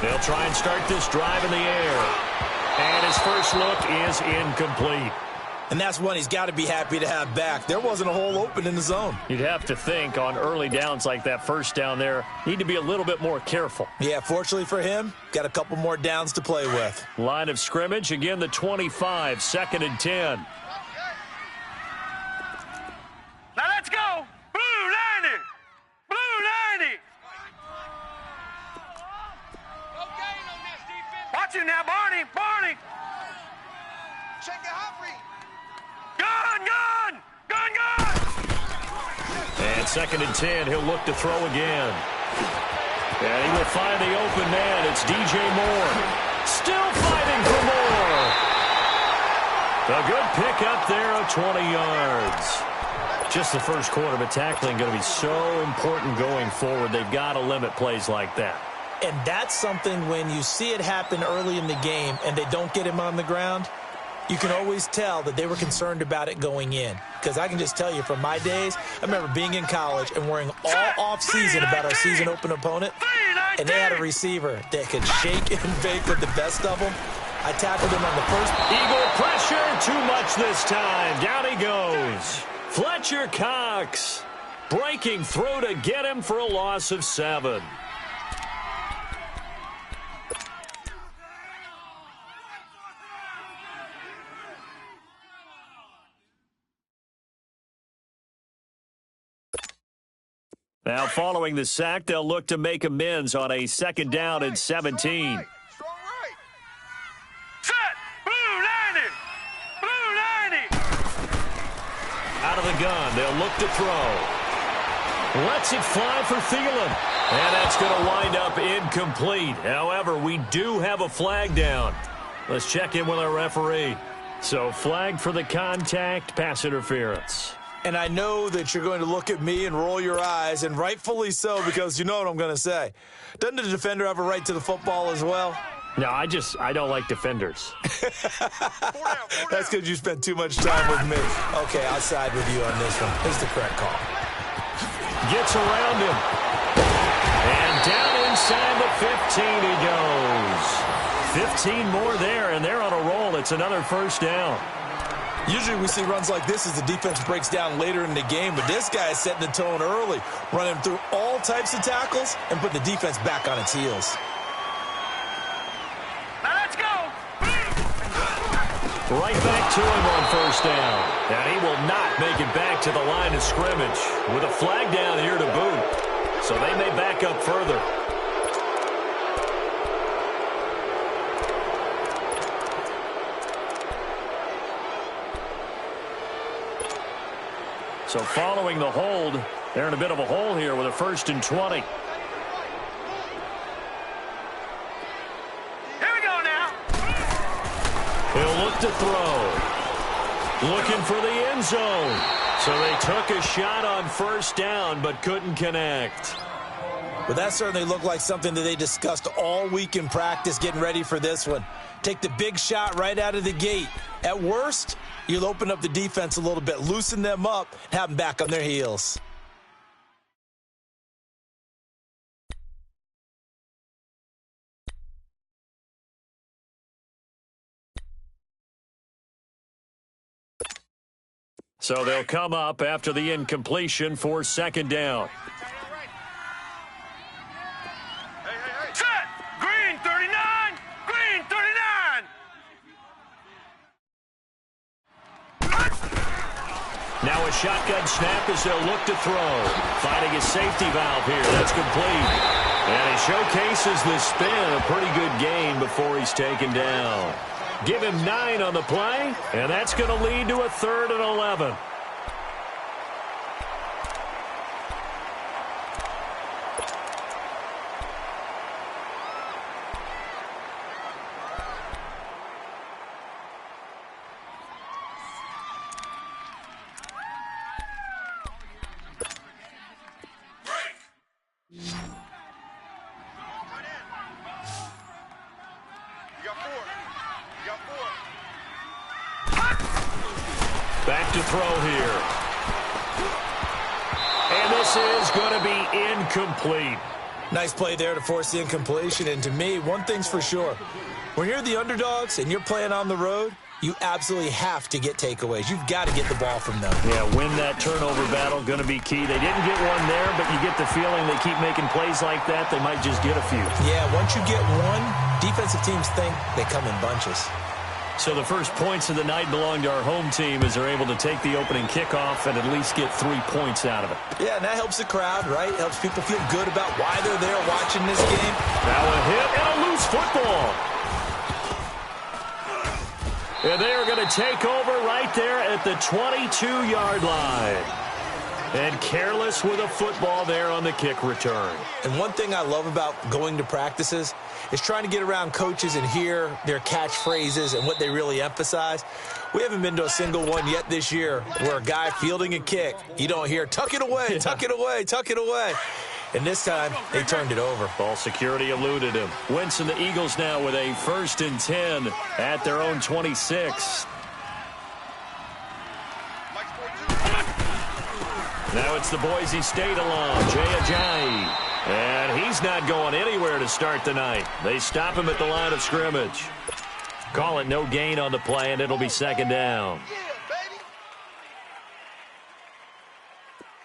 S2: They'll try and start this drive in the air. And his first look is incomplete.
S3: And that's one he's got to be happy to have back. There wasn't a hole open in the zone.
S2: You'd have to think on early downs like that first down there, need to be a little bit more careful.
S3: Yeah, fortunately for him, got a couple more downs to play with.
S2: Line of scrimmage, again the 25, 2nd and 10.
S4: Watch you now, Barney. Barney.
S5: Check it, Humphrey.
S4: Gun, gun. Gun, gun.
S2: And 2nd and 10, he'll look to throw again. And he will find the open man. It's DJ Moore. Still fighting for more. A good pick up there of 20 yards. Just the first quarter, but tackling going to be so important going forward. They've got to limit plays like that.
S3: And that's something when you see it happen early in the game and they don't get him on the ground, you can always tell that they were concerned about it going in. Because I can just tell you from my days, I remember being in college and worrying all off-season about our season-open opponent, and they had a receiver that could shake and bake with the best of them. I tackled him on the first.
S2: Eagle pressure, too much this time. Down he goes. Fletcher Cox breaking through to get him for a loss of 7. Now, following the sack, they'll look to make amends on a 2nd down and 17.
S5: Strong right.
S4: Set. Blue 90. Blue 90.
S2: Out of the gun, they'll look to throw. Lets it fly for Thielen. And that's going to wind up incomplete. However, we do have a flag down. Let's check in with our referee. So, flag for the contact, pass interference.
S3: And I know that you're going to look at me and roll your eyes, and rightfully so, because you know what I'm going to say. Doesn't the defender have a right to the football as well?
S2: No, I don't like defenders.
S3: That's because you spent too much time with me. Okay, I'll side with you on this one. Here's the correct call.
S2: Gets around him. And down inside the 15 he goes. 15 more there, and they're on a roll. It's another first down.
S3: Usually we see runs like this as the defense breaks down later in the game, but this guy is setting the tone early, running through all types of tackles and putting the defense back on its heels.
S4: Now let's go.
S2: Right back to him on first down. And he will not make it back to the line of scrimmage with a flag down here to boot. So they may back up further. So following the hold, they're in a bit of a hole here with a 1st and 20.
S4: Here we go now.
S2: He'll look to throw. Looking for the end zone. So they took a shot on first down but couldn't connect.
S3: Well, that certainly looked like something that they discussed all week in practice getting ready for this one. Take the big shot right out of the gate. At worst, you'll open up the defense a little bit, loosen them up, and have them back on their heels.
S2: So they'll come up after the incompletion for 2nd down.
S4: Set. Green 39. Green 39.
S2: Now a shotgun snap as they'll look to throw. Finding a safety valve here. That's complete. And he showcases the spin. A pretty good gain before he's taken down. Give him 9 on the play, and that's going to lead to a 3rd and 11. Back to throw here. And this is going to be incomplete.
S3: Nice play there to force the incompletion. And to me, one thing's for sure. When you're the underdogs and you're playing on the road, you absolutely have to get takeaways. You've got to get the ball from them.
S2: Yeah, win that turnover battle, going to be key. They didn't get one there, but you get the feeling they keep making plays like that, they might just get a few.
S3: Yeah, once you get one, defensive teams think they come in bunches.
S2: So the first points of the night belong to our home team as they're able to take the opening kickoff and at least get 3 points out of it.
S3: Yeah, and that helps the crowd, right? Helps people feel good about why they're there watching this game.
S2: Now a hit and a loose football. And they are going to take over right there at the 22-yard line. And careless with a football there on the kick return.
S3: And one thing I love about going to practices is trying to get around coaches and hear their catchphrases and what they really emphasize. We haven't been to a single one yet this year where a guy fielding a kick, you don't hear, tuck it away, tuck it away, tuck it away. And this time, they turned it over.
S2: Ball security eluded him. Wentz and the Eagles now with a 1st and 10 at their own 26. Now it's the Boise State alum, Jay Ajayi. And he's not going anywhere to start the night. They stop him at the line of scrimmage. Call it no gain on the play, and it'll be 2nd down.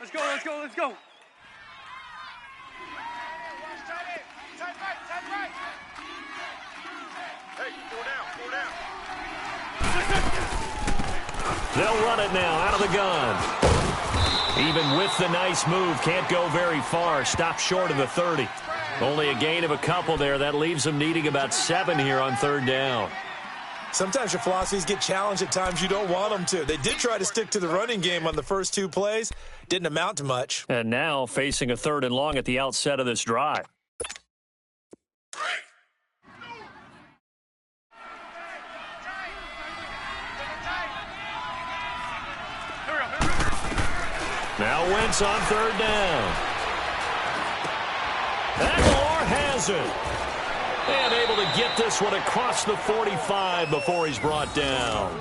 S4: Let's go, let's go, let's go.
S2: They'll run it now out of the gun. Even with the nice move, can't go very far. Stop short of the 30. Only a gain of a couple there. That leaves them needing about 7 here on 3rd down.
S3: Sometimes your philosophies get challenged at times you don't want them to. They did try to stick to the running game on the first 2 plays. Didn't amount to much.
S2: And now facing a 3rd and long at the outset of this drive. Now Wentz on 3rd down. Aguilar has it. And able to get this one across the 45 before he's brought down.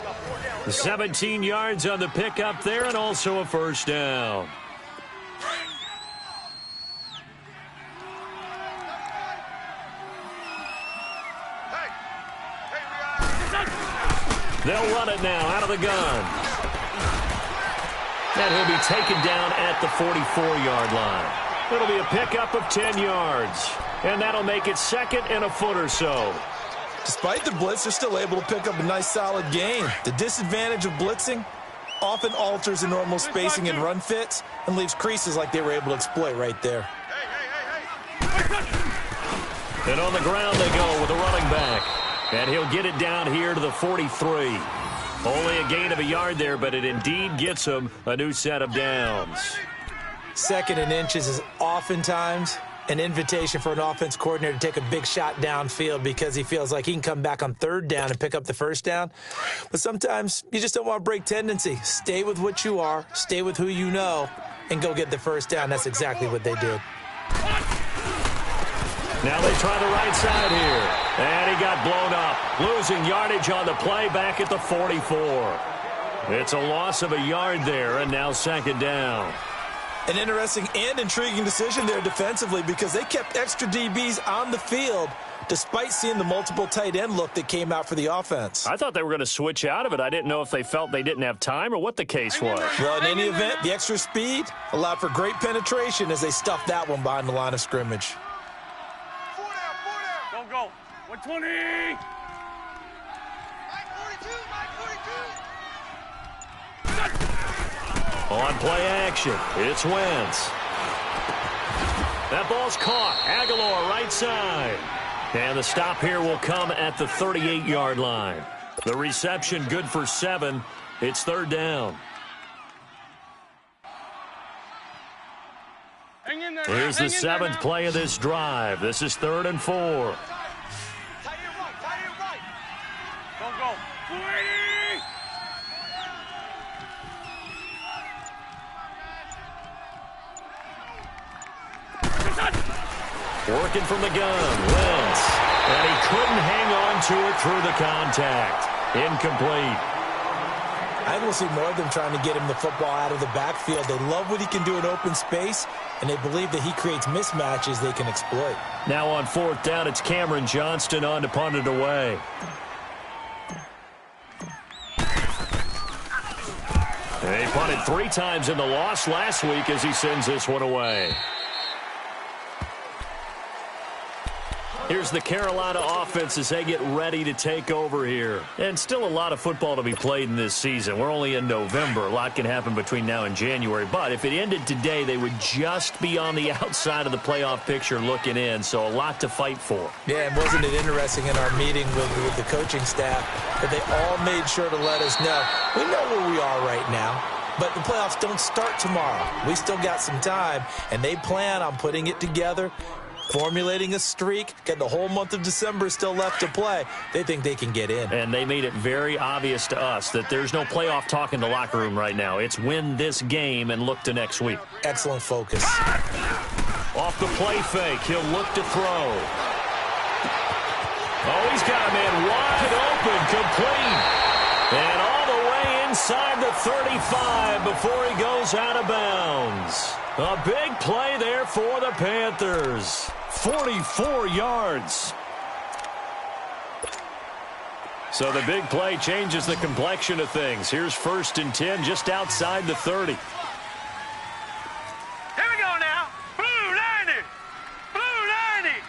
S2: 17 yards on the pickup there and also a 1st down. They'll run it now out of the gun. And he'll be taken down at the 44-yard line. It'll be a pickup of 10 yards. And that'll make it 2nd and a foot or so.
S3: Despite the blitz, they're still able to pick up a nice solid gain. The disadvantage of blitzing often alters the normal spacing and run fits and leaves creases like they were able to exploit right there.
S2: And on the ground they go with the running back. And he'll get it down here to the 43. Only a gain of a yard there, but it indeed gets him a new set of downs.
S3: 2nd and inches is oftentimes an invitation for an offense coordinator to take a big shot downfield because he feels like he can come back on 3rd down and pick up the 1st down. But sometimes you just don't want to break tendency. Stay with what you are, stay with who you know, and go get the 1st down. That's exactly what they did.
S2: Now they try the right side here. And he got blown up. Losing yardage on the play back at the 44. It's a loss of a yard there, and now 2nd down.
S3: An interesting and intriguing decision there defensively because they kept extra DBs on the field despite seeing the multiple tight end look that came out for the offense.
S2: I thought they were going to switch out of it. I didn't know if they felt they didn't have time or what the case was.
S3: Well, in any event, the extra speed allowed for great penetration as they stuffed that one behind the line of scrimmage.
S4: 4 down. Go. 120. Mike
S2: 42. On play action, it's Wentz. That ball's caught. Aguilar right side. And the stop here will come at the 38-yard line. The reception good for 7. It's 3rd down.
S4: Hang in there.
S2: Here's the 7th play of this drive. This is 3rd and 4.
S4: Tight end right. Go. 280.
S2: Working from the gun, Wentz. And he couldn't hang on to it through the contact. Incomplete.
S3: I think we'll see more of them trying to get him the football out of the backfield. They love what he can do in open space, and they believe that he creates mismatches they can exploit.
S2: Now on 4th down, it's Cameron Johnston on to punt it away. And he punted 3 times in the loss last week as he sends this one away. Here's the Carolina offense as they get ready to take over here. And still a lot of football to be played in this season. We're only in November. A lot can happen between now and January. But if it ended today, they would just be on the outside of the playoff picture looking in. So a lot to fight for.
S3: Yeah, and wasn't it interesting in our meeting with the coaching staff that they all made sure to let us know, we know where we are right now, but the playoffs don't start tomorrow. We still got some time, and they plan on putting it together, formulating a streak, getting the whole month of December still left to play. They think they can get in.
S2: And they made it very obvious to us that there's no playoff talk in the locker room right now. It's win this game and look to next week.
S3: Excellent focus.
S2: Off the play fake, he'll look to throw. Oh, he's got a man wide open, complete. And all the way inside the 35 before he goes out of bounds. A big play there for the Panthers. 44 yards. So the big play changes the complexion of things. Here's 1st and 10 just outside the 30.
S4: Here we go now. Blue 90. Blue 90.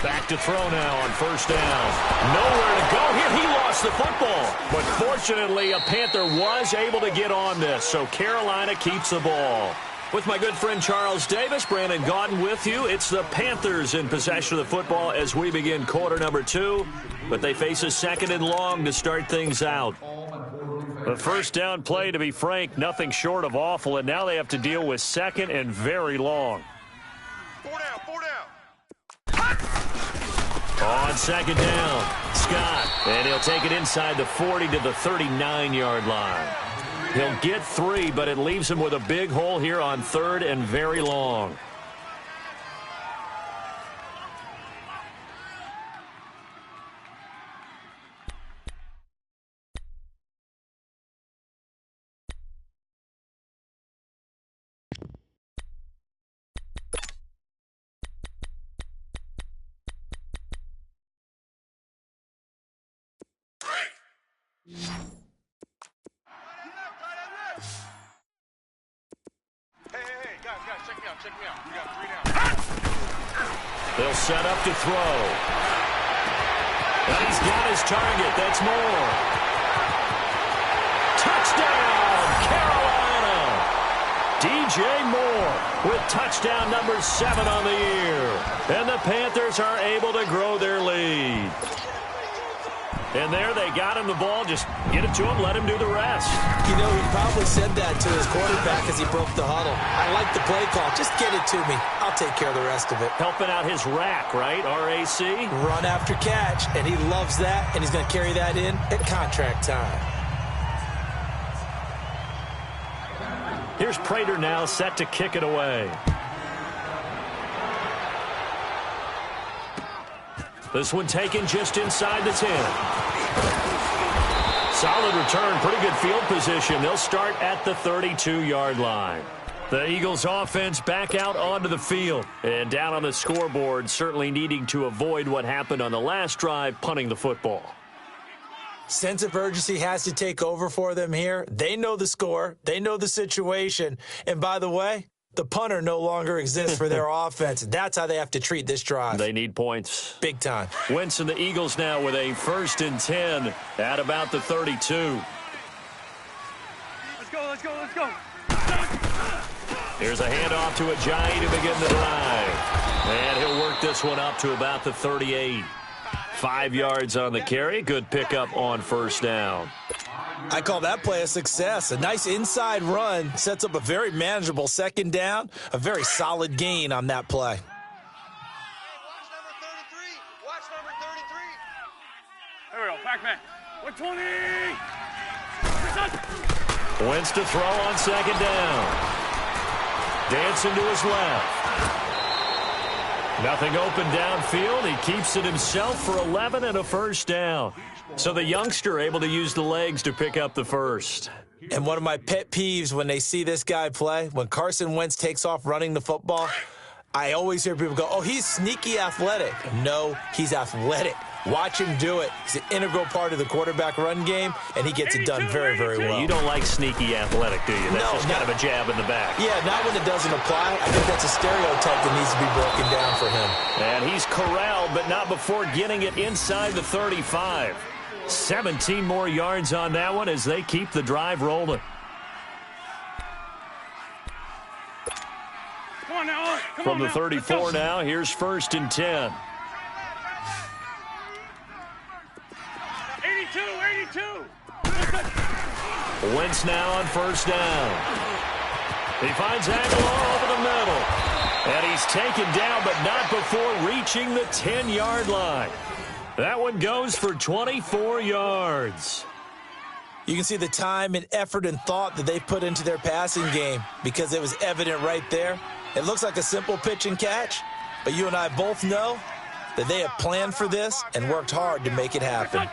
S2: Back to throw now on 1st down. Nowhere to go here. He lost the football. But fortunately, a Panther was able to get on this, so Carolina keeps the ball. With my good friend Charles Davis, Brandon Gaudin with you. It's the Panthers in possession of the football as we begin quarter number 2. But they face a 2nd and long to start things out. The 1st down play, to be frank, nothing short of awful. And now they have to deal with 2nd and very long.
S5: 4 down, 4 down.
S2: On 2nd down, Scott. And he'll take it inside the 40 to the 39-yard line. He'll get 3, but it leaves him with a big hole here on 3rd and very long.
S5: Hey, guys, check me out. We got 3 down.
S2: They'll set up to throw. And he's got his target. That's Moore. Touchdown, Carolina! DJ Moore with touchdown number 7 on the year. And the Panthers are able to grow their lead. And there they got him the ball. Just get it to him, let him do the rest.
S3: You know, he probably said that to his quarterback as he broke the huddle. I like the play call. Just get it to me. I'll take care of the rest of it.
S2: Helping out his rack, right? RAC?
S3: Run after catch, and he loves that, and he's going to carry that in at contract time.
S2: Here's Prater now set to kick it away. This one taken just inside the 10. Solid return, pretty good field position. They'll start at the 32-yard line. The Eagles offense back out onto the field. And down on the scoreboard, certainly needing to avoid what happened on the last drive, punting the football.
S3: Sense of urgency has to take over for them here. They know the score. They know the situation. And by the way, the punter no longer exists for their offense. That's how they have to treat this drive.
S2: They need points.
S3: Big time.
S2: Wentz and the Eagles now with a 1st and 10 at about the 32.
S4: Let's go.
S2: Here's a handoff to Ajayi to begin the drive. And he'll work this one up to about the 38. 5 yards on the carry. Good pickup on 1st down.
S3: I call that play a success. A nice inside run sets up a very manageable 2nd down. A very solid gain on that play.
S5: Hey, watch number 33. Watch number 33.
S4: There we go. Pac-Man. 120.
S2: Wentz to throw on 2nd down. Dancing to his left. Nothing open downfield. He keeps it himself for 11 and a 1st down. So the youngster able to use the legs to pick up the 1st.
S3: And one of my pet peeves when they see this guy play, when Carson Wentz takes off running the football, I always hear people go, oh, he's sneaky athletic. No, he's athletic. Watch him do it. He's an integral part of the quarterback run game, and he gets it done very, very well.
S2: You don't like sneaky athletic, do you? That's just kind of a jab in the back.
S3: Yeah, not when it doesn't apply. I think that's a stereotype that needs to be broken down for him.
S2: And he's corralled, but not before getting it inside the 35. 17 more yards on that one as they keep the drive rolling.
S4: Come on now.
S2: From the 34 now, here's 1st and 10.
S4: 82.
S2: Wentz now on 1st down. He finds Aguilar over the middle. And he's taken down, but not before reaching the 10-yard line. That one goes for 24 yards.
S3: You can see the time and effort and thought that they put into their passing game because it was evident right there. It looks like a simple pitch and catch, but you and I both know that they have planned for this and worked hard to make it happen.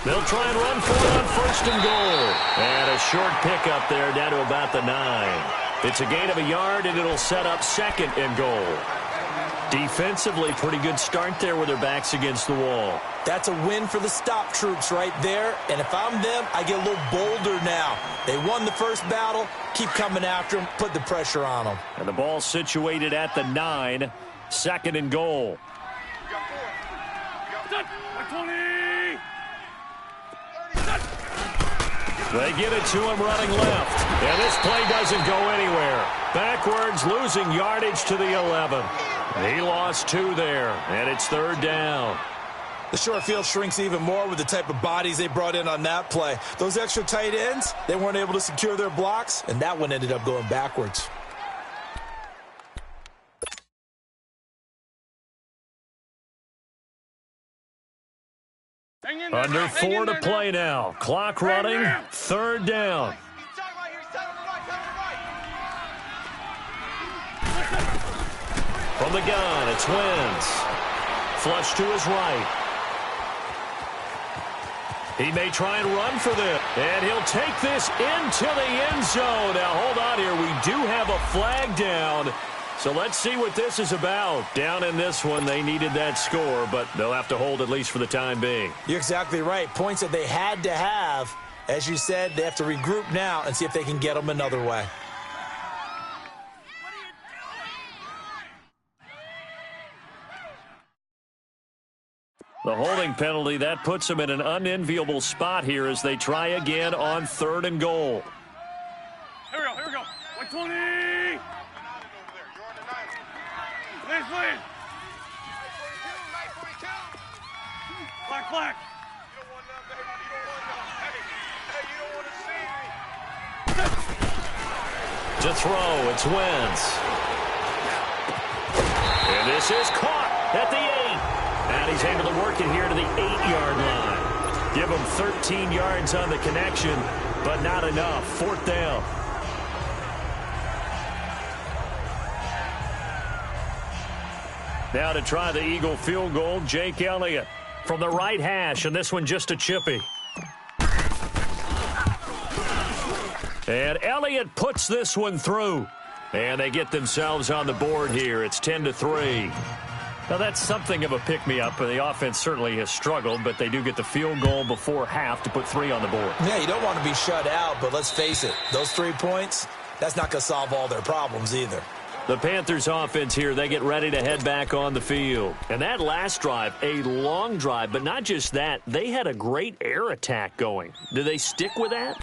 S2: They'll try and run for it on 1st and goal. And a short pickup there down to about the 9. It's a gain of a yard, and it'll set up 2nd and goal. Defensively, pretty good start there with their backs against the wall.
S3: That's a win for the stop troops right there. And if I'm them, I get a little bolder now. They won the first battle. Keep coming after them. Put the pressure on them.
S2: And the ball situated at the 9. 2nd and goal. They get it to him running left. And this play doesn't go anywhere. Backwards, losing yardage to the 11. He lost 2 there, and it's 3rd down.
S3: The short field shrinks even more with the type of bodies they brought in on that play. Those extra tight ends, they weren't able to secure their blocks, and that one ended up going backwards.
S2: Under 4 to play now. Clock running. 3rd down. From the gun, it's Wentz. Flush to his right. He may try and run for this. And he'll take this into the end zone. Now, hold on here. We do have a flag down. So let's see what this is about. Down in this one, they needed that score, but they'll have to hold at least for the time being.
S3: You're exactly right. Points that they had to have. As you said, they have to regroup now and see if they can get them another way.
S2: The holding penalty, that puts them in an unenviable spot here as they try again on 3rd and goal.
S4: Here we go. 120. Please. Black.
S5: You don't want none, baby. You don't want none. Hey, you don't want to see me.
S2: To throw, it's Wentz. And this is caught at the 8. And he's able to work it here to the 8-yard line. Give him 13 yards on the connection, but not enough. 4th down. Now to try the Eagle field goal, Jake Elliott from the right hash, and this one just a chippy. And Elliott puts this one through. And they get themselves on the board here. It's 10-3. Now, that's something of a pick-me-up. The offense certainly has struggled, but they do get the field goal before half to put 3 on the board.
S3: Yeah, you don't want to be shut out, but let's face it. Those 3 points, that's not going to solve all their problems either.
S2: The Panthers offense here, they get ready to head back on the field. And that last drive, a long drive, but not just that. They had a great air attack going. Do they stick with that?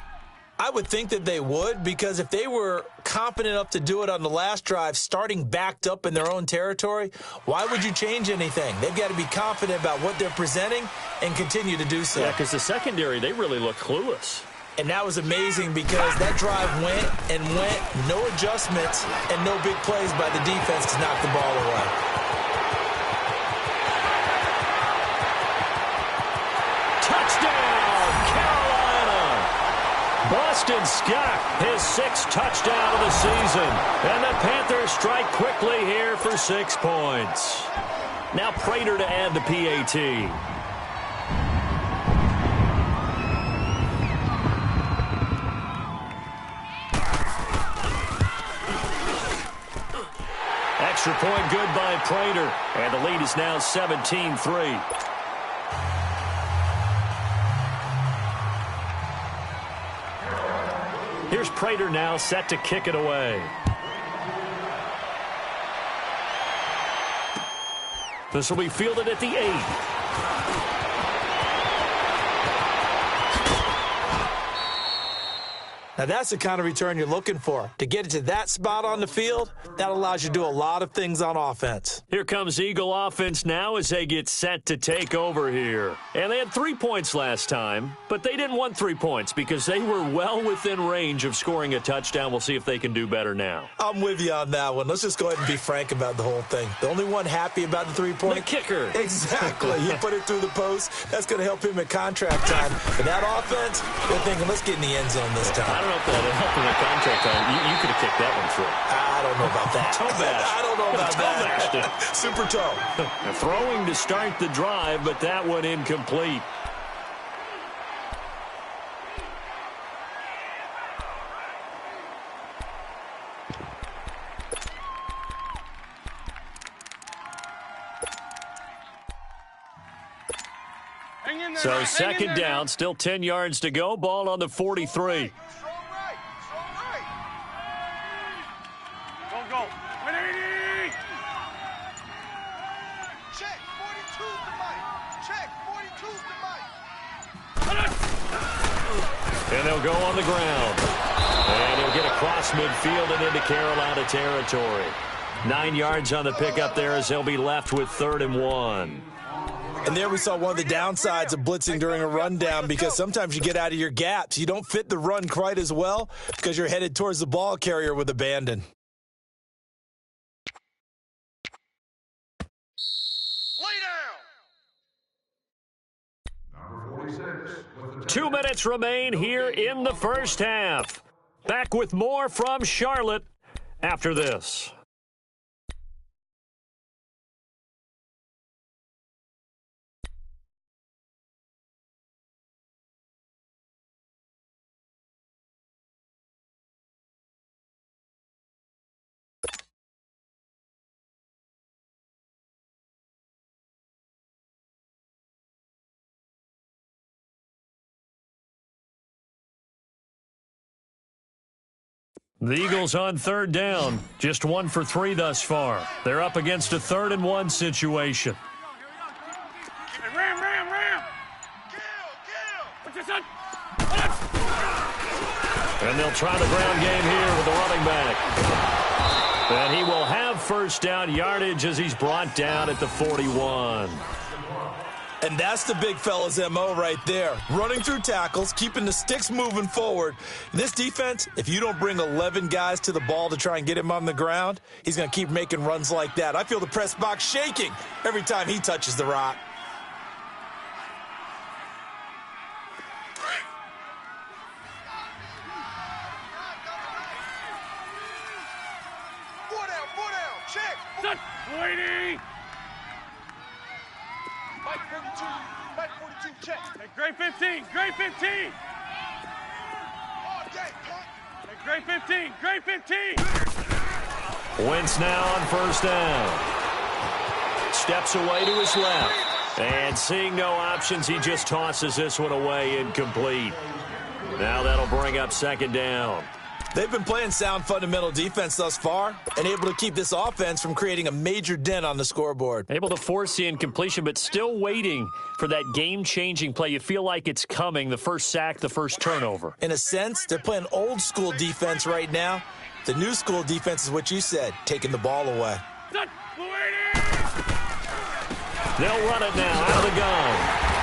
S3: I would think that they would, because if they were confident enough to do it on the last drive, starting backed up in their own territory, why would you change anything? They've got to be confident about what they're presenting and continue to do so.
S2: Yeah, because the secondary, they really look clueless.
S3: And that was amazing because that drive went and went, no adjustments and no big plays by the defense to knock the ball away.
S2: Touchdown, Carolina! Boston Scott, his 6th touchdown of the season. And the Panthers strike quickly here for 6 points. Now Prater to add the PAT. Extra point good by Prater. And the lead is now 17-3. Here's Prater now set to kick it away. This will be fielded at the 8.
S3: Now, that's the kind of return you're looking for. To get it to that spot on the field, that allows you to do a lot of things on offense.
S2: Here comes Eagle offense now as they get set to take over here. And they had 3 points last time, but they didn't want 3 points because they were well within range of scoring a touchdown. We'll see if they can do better now.
S3: I'm with you on that one. Let's just go ahead and be frank about the whole thing. The only one happy about the 3-point?
S2: The kicker.
S3: Exactly. You put it through the post. That's going to help him at contract time. But that offense, they're thinking, let's get in the end zone this time.
S2: I don't know if that helped in the contract time. You could have kicked that one through.
S3: I don't know about that.
S2: Toe bash.
S3: I don't know about that. Super toe.
S2: Throwing to start the drive, but that one incomplete. So second down, still 10 yards to go. Ball on the 43.
S4: Go. 180.
S5: Check. 42's the mic. Check. 42's the mic.
S2: And they'll go on the ground. And he'll get across midfield and into Carolina territory. 9 yards on the pickup there as they'll be left with 3rd and 1.
S3: And there we saw one of the downsides of blitzing during a rundown because sometimes you get out of your gaps. You don't fit the run quite as well because you're headed towards the ball carrier with abandon.
S5: Lay down.
S2: 2 minutes remain here in the first half. Back with more from Charlotte after this. The Eagles on 3rd down. Just 1 for 3 thus far. They're up against a 3rd and 1 situation.
S4: Hey, ram. Kill. What's this on?
S2: And they'll try the ground game here with the running back. And he will have first down yardage as he's brought down at the 41.
S3: And that's the big fella's MO right there. Running through tackles, keeping the sticks moving forward. This defense, if you don't bring 11 guys to the ball to try and get him on the ground, he's going to keep making runs like that. I feel the press box shaking every time he touches the rock.
S5: Four down. Check.
S4: Set. Waiting.
S5: Mike 42, check.
S4: Hey, Gray 15.
S5: All day, punt.
S4: Hey, Gray 15.
S2: Wentz now on first down. Steps away to his left. And seeing no options, he just tosses this one away, incomplete. Now that'll bring up 2nd down.
S3: They've been playing sound fundamental defense thus far and able to keep this offense from creating a major dent on the scoreboard.
S2: Able to force the incompletion, but still waiting for that game-changing play. You feel like it's coming, the first sack, the first turnover.
S3: In a sense, they're playing old-school defense right now. The new school defense is what you said, taking the ball away.
S4: Set. Waiting.
S2: They'll run it now out of the gun.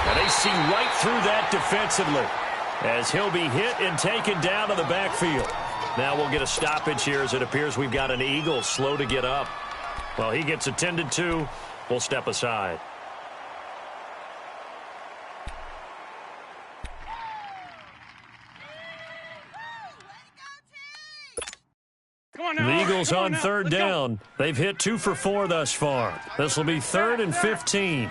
S2: And they see right through that defensively as he'll be hit and taken down to the backfield. Now we'll get a stoppage here as it appears we've got an Eagle slow to get up. Well, he gets attended to. We'll step aside.
S4: Come on now.
S2: The Eagles on 3rd down. They've hit 2 for 4 thus far. This will be 3rd and 15.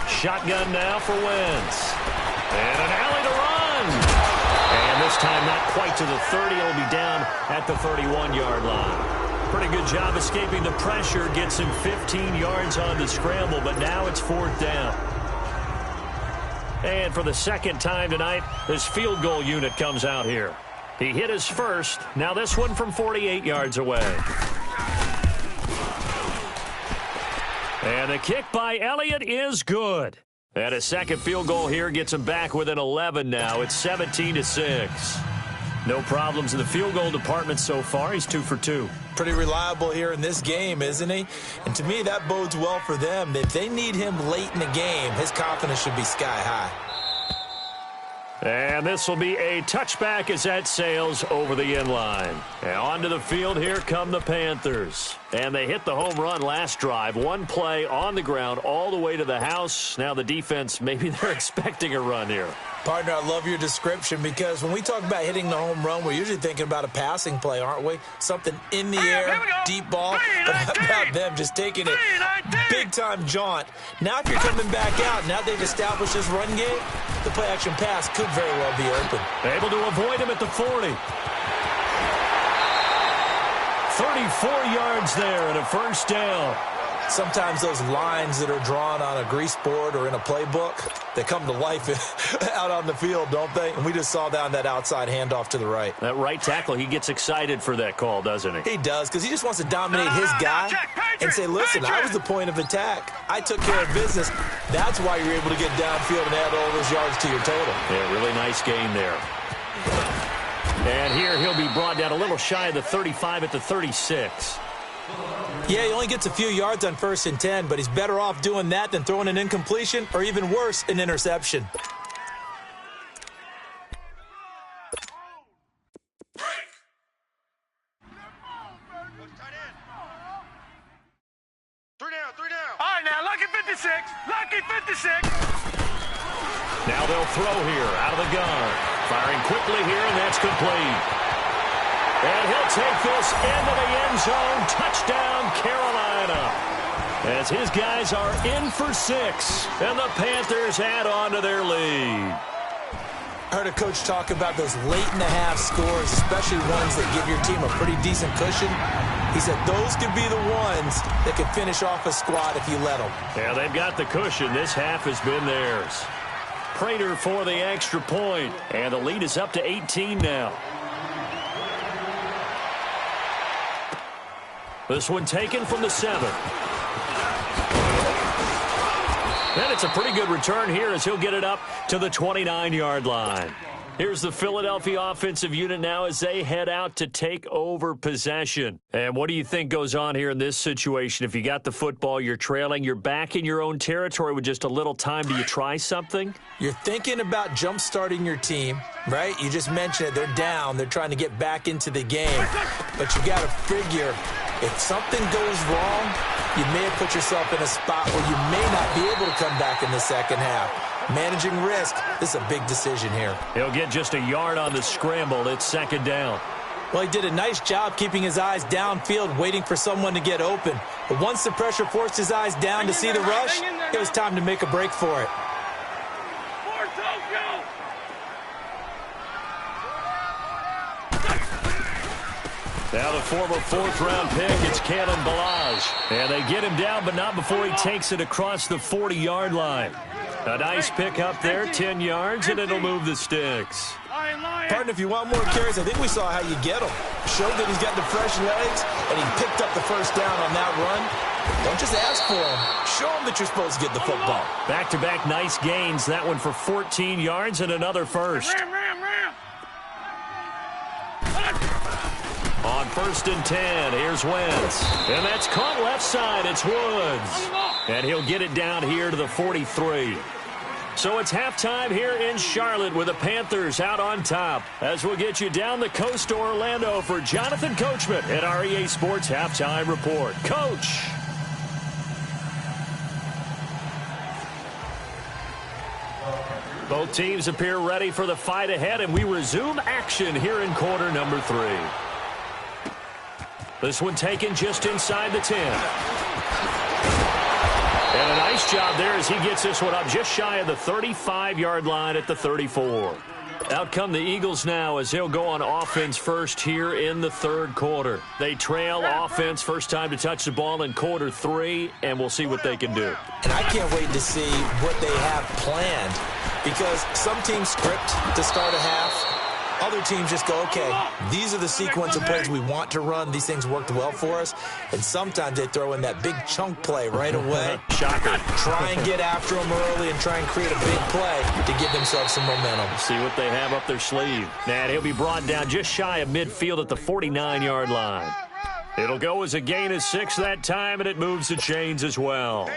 S2: Shotgun now for Wentz. And an alley to run. And this This time not quite to the 30. He'll be down at the 31-yard line. Pretty good job escaping the pressure. Gets him 15 yards on the scramble, but now it's 4th down. And for the second time tonight, this field goal unit comes out here. He hit his first. Now this one from 48 yards away. And the kick by Elliott is good. And a second field goal here gets him back within 11 now. It's 17-6. No problems in the field goal department so far. He's 2 for 2.
S3: Pretty reliable here in this game, isn't he? And to me, that bodes well for them. If they need him late in the game, his confidence should be sky high.
S2: And this will be a touchback as that sails over the end line. And onto the field, here come the Panthers. And they hit the home run last drive. One play on the ground all the way to the house. Now the defense, maybe they're expecting a run here.
S3: Partner, I love your description because when we talk about hitting the home run, we're usually thinking about a passing play, aren't we? Something in the air, deep ball. But how about them just taking it big-time jaunt? Now if you're coming back out, now they've established this run game, the play-action pass could very well be open.
S2: Able to avoid him at the 40. 34 yards there and a first down.
S3: Sometimes those lines that are drawn on a grease board or in a playbook, they come to life out on the field, don't they? And we just saw down that outside handoff to the right.
S2: That right tackle, he gets excited for that call, doesn't he?
S3: He does, because he just wants to dominate his guy and say, listen, I was the point of attack. I took care of business. That's why you're able to get downfield and add all those yards to your total.
S2: Yeah, really nice gain there. And here he'll be brought down a little shy of the 35 at the 36.
S3: Yeah, he only gets a few yards on 1st and 10, but he's better off doing that than throwing an incompletion or even worse, an interception.
S4: Three down. All right, now, lucky 56. Lucky 56.
S2: Now they'll throw here out of the gun. Firing quickly here, and that's complete. And he'll take this into the end zone. Touchdown, Carolina. As his guys are in for 6, and the Panthers add on to their lead.
S3: I heard a coach talk about those late-in-the-half scores, especially ones that give your team a pretty decent cushion. He said those could be the ones that could finish off a squad if you let them.
S2: Yeah, they've got the cushion. This half has been theirs. Prater for the extra point, and the lead is up to 18 now. This one taken from the 7. And it's a pretty good return here as he'll get it up to the 29-yard line. Here's the Philadelphia offensive unit now as they head out to take over possession. And what do you think goes on here in this situation? If you got the football, you're trailing, you're back in your own territory with just a little time. Do you try something?
S3: You're thinking about jump-starting your team, right? You just mentioned it. They're down. They're trying to get back into the game. But you got to figure if something goes wrong, you may have put yourself in a spot where you may not be able to come back in the second half. Managing risk, this is a big decision here.
S2: He'll get just a yard on the scramble. It's 2nd down.
S3: Well, he did a nice job keeping his eyes downfield, waiting for someone to get open. But once the pressure forced his eyes down to see the rush, it was time to make a break for it.
S2: Now the former 4th-round pick, it's Kalen Ballage. And they get him down, but not before he takes it across the 40-yard line. A nice pick up there, 10 yards, and it'll move the sticks.
S3: Partner, if you want more carries, I think we saw how you get them. Showed that he's got the fresh legs, and he picked up the first down on that run. Don't just ask for him. Show him that you're supposed to get the football.
S2: Back-to-back nice gains. That one for 14 yards and another first. On 1st and 10, here's Wentz. And that's caught left side. It's Woods. And he'll get it down here to the 43. So it's halftime here in Charlotte with the Panthers out on top. As we'll get you down the coast to Orlando for Jonathan Coachman at our EA Sports Halftime Report. Coach. Both teams appear ready for the fight ahead, and we resume action here in quarter number 3. This one taken just inside the 10. And a nice job there as he gets this one up just shy of the 35-yard line at the 34. Out come the Eagles now as they'll go on offense first here in the third quarter. They trail offense first time to touch the ball in quarter 3, and we'll see what they can do.
S3: And I can't wait to see what they have planned, because some teams script to start a half. Other teams just go, okay, these are the sequence of plays we want to run. These things worked well for us. And sometimes they throw in that big chunk play right away.
S2: Shocker.
S3: Try and get after them early and try and create a big play to give themselves some momentum.
S2: See what they have up their sleeve. And he'll be brought down just shy of midfield at the 49-yard line. It'll go as a gain of 6 that time, and it moves the chains as well.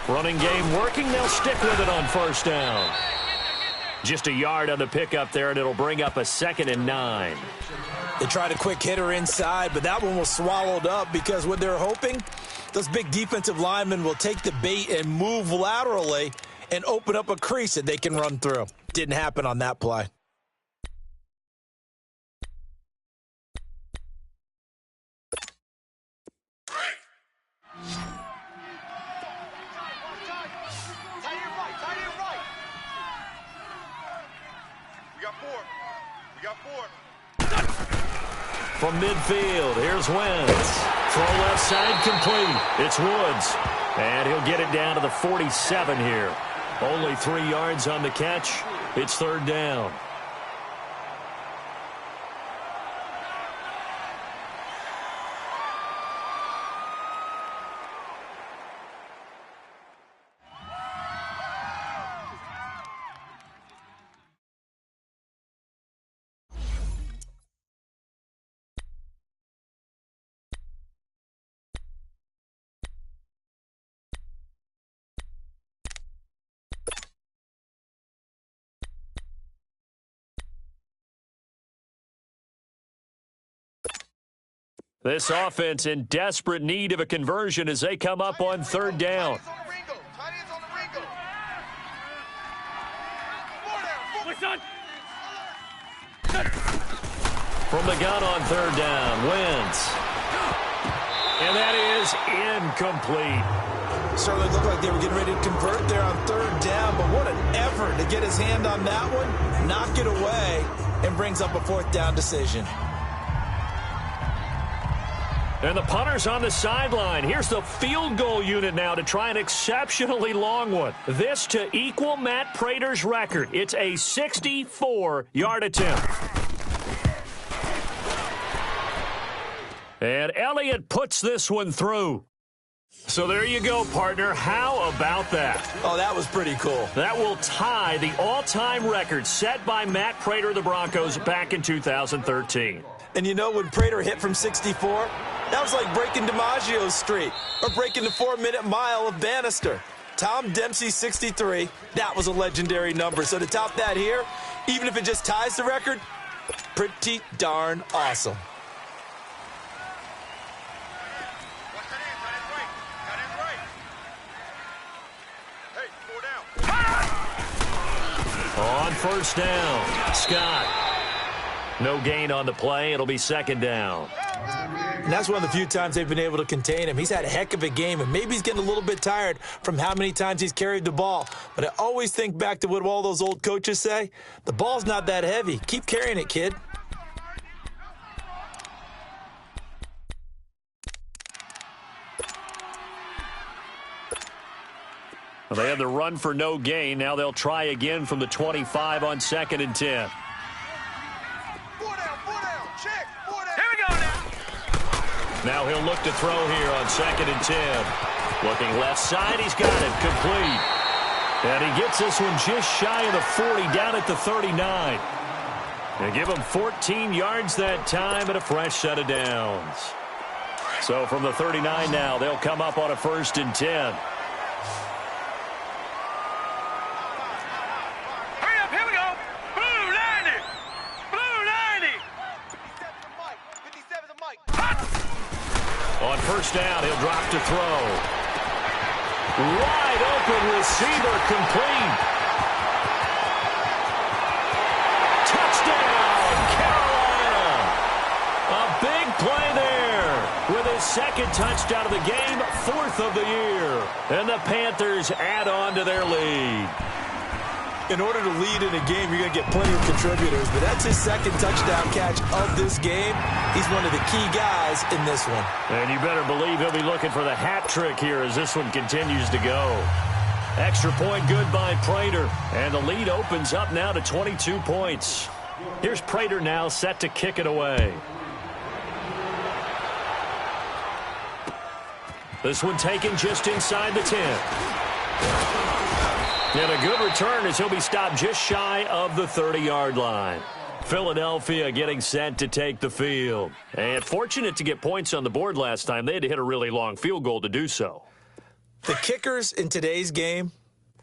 S2: Running game working. They'll stick with it on first down. Just a yard on the pickup there, and it'll bring up a 2nd and 9.
S3: They tried a quick hitter inside, but that one was swallowed up because what they're hoping, those big defensive linemen will take the bait and move laterally and open up a crease that they can run through. Didn't happen on that play.
S2: From midfield, here's Wentz. Throw left side complete. It's Woods. And he'll get it down to the 47 here. Only 3 yards on the catch. It's third down. This offense in desperate need of a conversion as they come up on third down. From the gun on third down, Wentz. And that is incomplete.
S3: Certainly looked like they were getting ready to convert there on third down, but what an effort to get his hand on that one, knock it away, and brings up a 4th down decision.
S2: And the punter's on the sideline. Here's the field goal unit now to try an exceptionally long one. This to equal Matt Prater's record. It's a 64-yard attempt. And Elliott puts this one through. So there you go, partner. How about that?
S3: Oh, that was pretty cool.
S2: That will tie the all-time record set by Matt Prater of the Broncos back in 2013.
S3: And you know, when Prater hit from 64, that was like breaking DiMaggio's streak or breaking the 4-minute mile of Bannister. Tom Dempsey, 63, that was a legendary number. So to top that here, even if it just ties the record, pretty darn awesome.
S2: On first down, Scott. No gain on the play. It'll be 2nd down.
S3: And that's one of the few times they've been able to contain him. He's had a heck of a game, and maybe he's getting a little bit tired from how many times he's carried the ball. But I always think back to what all those old coaches say. The ball's not that heavy. Keep carrying it, kid.
S2: Well, they had the run for no gain. Now they'll try again from the 25 on 2nd and 10. Now he'll look to throw here on 2nd and 10. Looking left side, he's got it complete. And he gets this one just shy of the 40, down at the 39. They give him 14 yards that time and a fresh set of downs. So from the 39 now, they'll come up on a 1st and 10. On first down, he'll drop to throw. Wide open receiver complete. Touchdown, Carolina. A big second touchdown of the game, 4th of the year. And the Panthers add on to their lead.
S3: In order to lead in a game, you're going to get plenty of contributors, but that's his second touchdown catch of this game. He's one of the key guys in this one.
S2: And you better believe he'll be looking for the hat trick here as this one continues to go. Extra point good by Prater, and the lead opens up now to 22 points. Here's Prater now set to kick it away. This one taken just inside the 10. And a good return as he'll be stopped just shy of the 30-yard line. Philadelphia getting set to take the field. And fortunate to get points on the board last time. They had to hit a really long field goal to do so.
S3: The kickers in today's game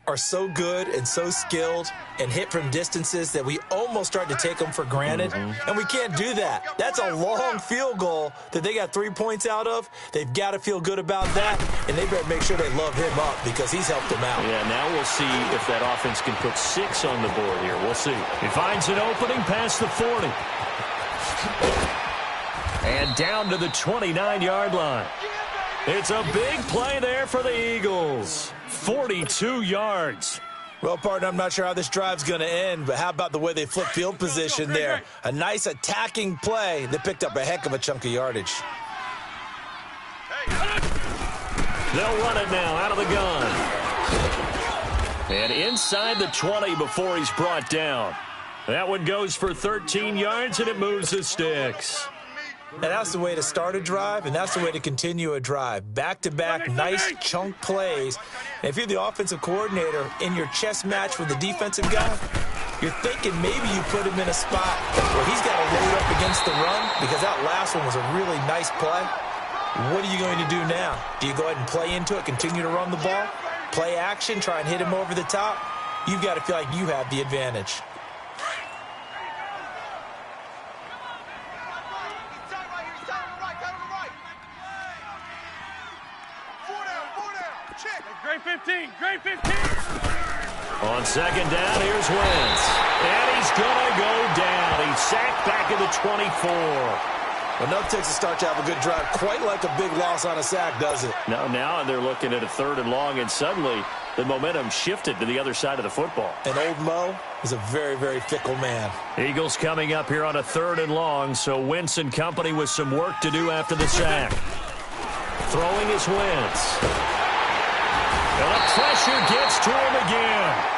S3: are so good and so skilled and hit from distances that we almost start to take them for granted. And we can't do that. That's a long field goal that they got 3 points out of. They've got to feel good about that, and they better make sure they love him up because he's helped them out.
S2: Yeah, now we'll see if that offense can put 6 on the board here. We'll see. He finds an opening past the 40. And down to the 29-yard line. It's a big play there for the Eagles. 42 yards.
S3: Well, partner, I'm not sure how this drive's going to end, but how about the way they flip field position there? A nice attacking play that picked up a heck of a chunk of yardage.
S2: They'll run it now out of the gun. And inside the 20 before he's brought down. That one goes for 13 yards, and it moves the sticks.
S3: And that's the way to start a drive, and that's the way to continue a drive. Back-to-back, nice chunk plays. And if you're the offensive coordinator in your chess match with the defensive guy, you're thinking maybe you put him in a spot where he's got to load up against the run because that last one was a really nice play. What are you going to do now? Do you go ahead and play into it, continue to run the ball, play action, try and hit him over the top? You've got to feel like you have the advantage.
S4: Great 15, great 15.
S2: On second down, here's Wentz. And he's going to go down. He's sacked back at the 24.
S3: Well, no takes a start to have a good drive. Quite like a big loss on a sack, does it?
S2: No, now they're looking at a 3rd and long, and suddenly the momentum shifted to the other side of the football.
S3: And old Mo is a very, very fickle man.
S2: Eagles coming up here on a 3rd and long, so Wentz and company with some work to do after the sack. Throwing is Wentz. And the pressure gets to him again.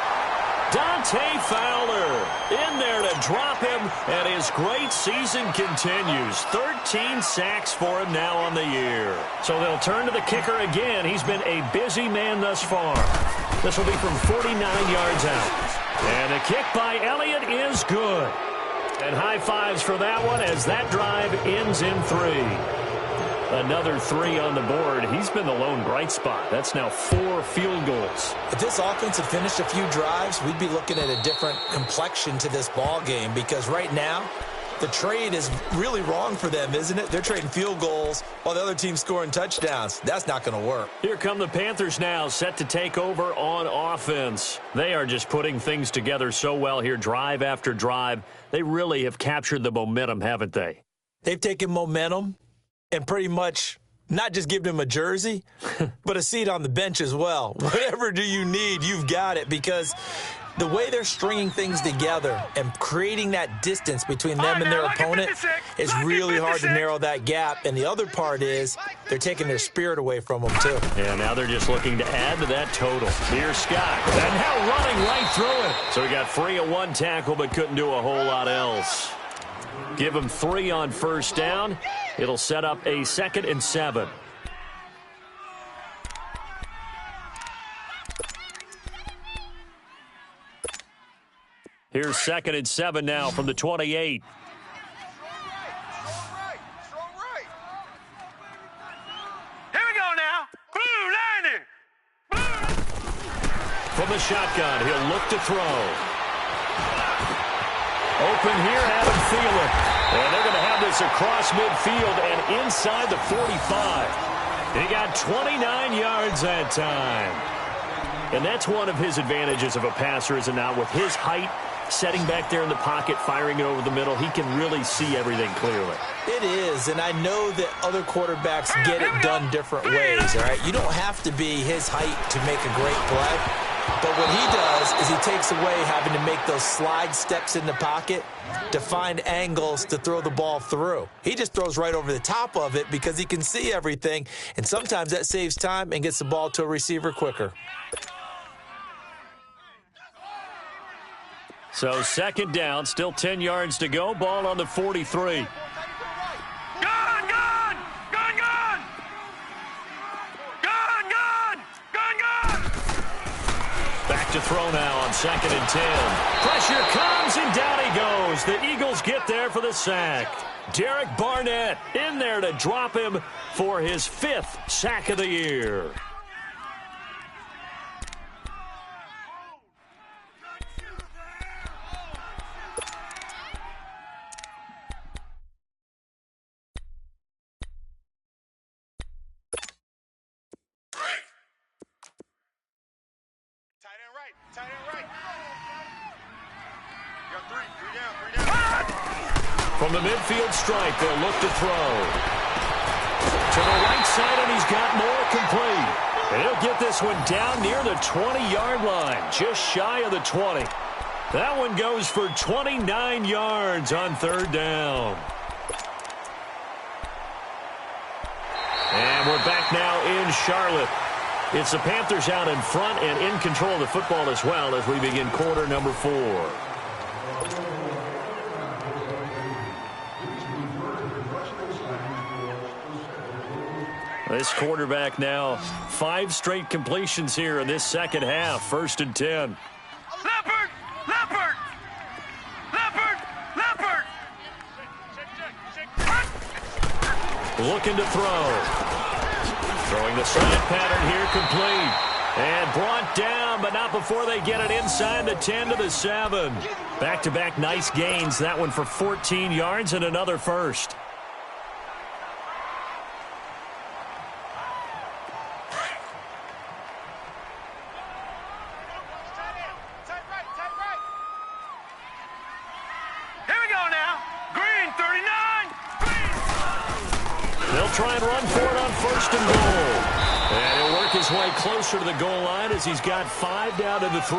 S2: Dante Fowler in there to drop him, and his great season continues. 13 sacks for him now on the year. So they'll turn to the kicker again. He's been a busy man thus far. This will be from 49 yards out. And the kick by Elliott is good. And high fives for that one as that drive ends in 3. Another 3 on the board. He's been the lone bright spot. That's now 4 field goals.
S3: If this offense had finished a few drives, we'd be looking at a different complexion to this ball game because right now, the trade is really wrong for them, isn't it? They're trading field goals while the other team's scoring touchdowns. That's not going to work.
S2: Here come the Panthers now, set to take over on offense. They are just putting things together so well here, drive after drive. They really have captured the momentum, haven't they?
S3: They've taken momentum and pretty much not just give him a jersey, but a seat on the bench as well. Whatever do you need, you've got it, because the way they're stringing things together and creating that distance between them and their opponent is really hard to narrow that gap. And the other part is they're taking their spirit away from them, too.
S2: Yeah, now they're just looking to add to that total. Here's Scott. And now running right through it. So he got free of 1 tackle, but couldn't do a whole lot else. Give him 3 on first down. It'll set up a 2nd and 7. Here's 2nd and 7 now from the 28.
S5: Strong right.
S4: Here we go now. Blue landing.
S2: From the shotgun, he'll look to throw. Open here, Adam Thielen. And they're going to have this across midfield and inside the 45. He got 29 yards that time. And that's one of his advantages of a passer, is it not? With his height, setting back there in the pocket, firing it over the middle. He can really see everything clearly.
S3: It is, and I know that other quarterbacks get it done different ways, all right? You don't have to be his height to make a great play. But what he does is he takes away having to make those slide steps in the pocket to find angles to throw the ball through. He just throws right over the top of it because he can see everything, and sometimes that saves time and gets the ball to a receiver quicker.
S2: So second down, still 10 yards to go. Ball on the 43. Back to throw now on 2nd and 10. Pressure comes, and down he goes. The Eagles get there for the sack. Derek Barnett in there to drop him for his 5th sack of the year.
S5: Tight end right. You got three down.
S2: From the midfield stripe, they'll look to throw. To the right side, and he's got more complete. And he'll get this one down near the 20-yard line, just shy of the 20. That one goes for 29 yards on 3rd down. And we're back now in Charlotte. It's the Panthers out in front and in control of the football as well as we begin quarter number 4. This quarterback now 5 straight completions here in this second half. 1st and 10.
S4: Leopard!
S2: Looking to throw. Throwing the slant pattern here, complete. And brought down, but not before they get it inside the 10 to the 7. Back-to-back nice gains. That one for 14 yards and another first. Try and run for it on 1st and goal. And he'll work his way closer to the goal line as he's got 5 down to the 3.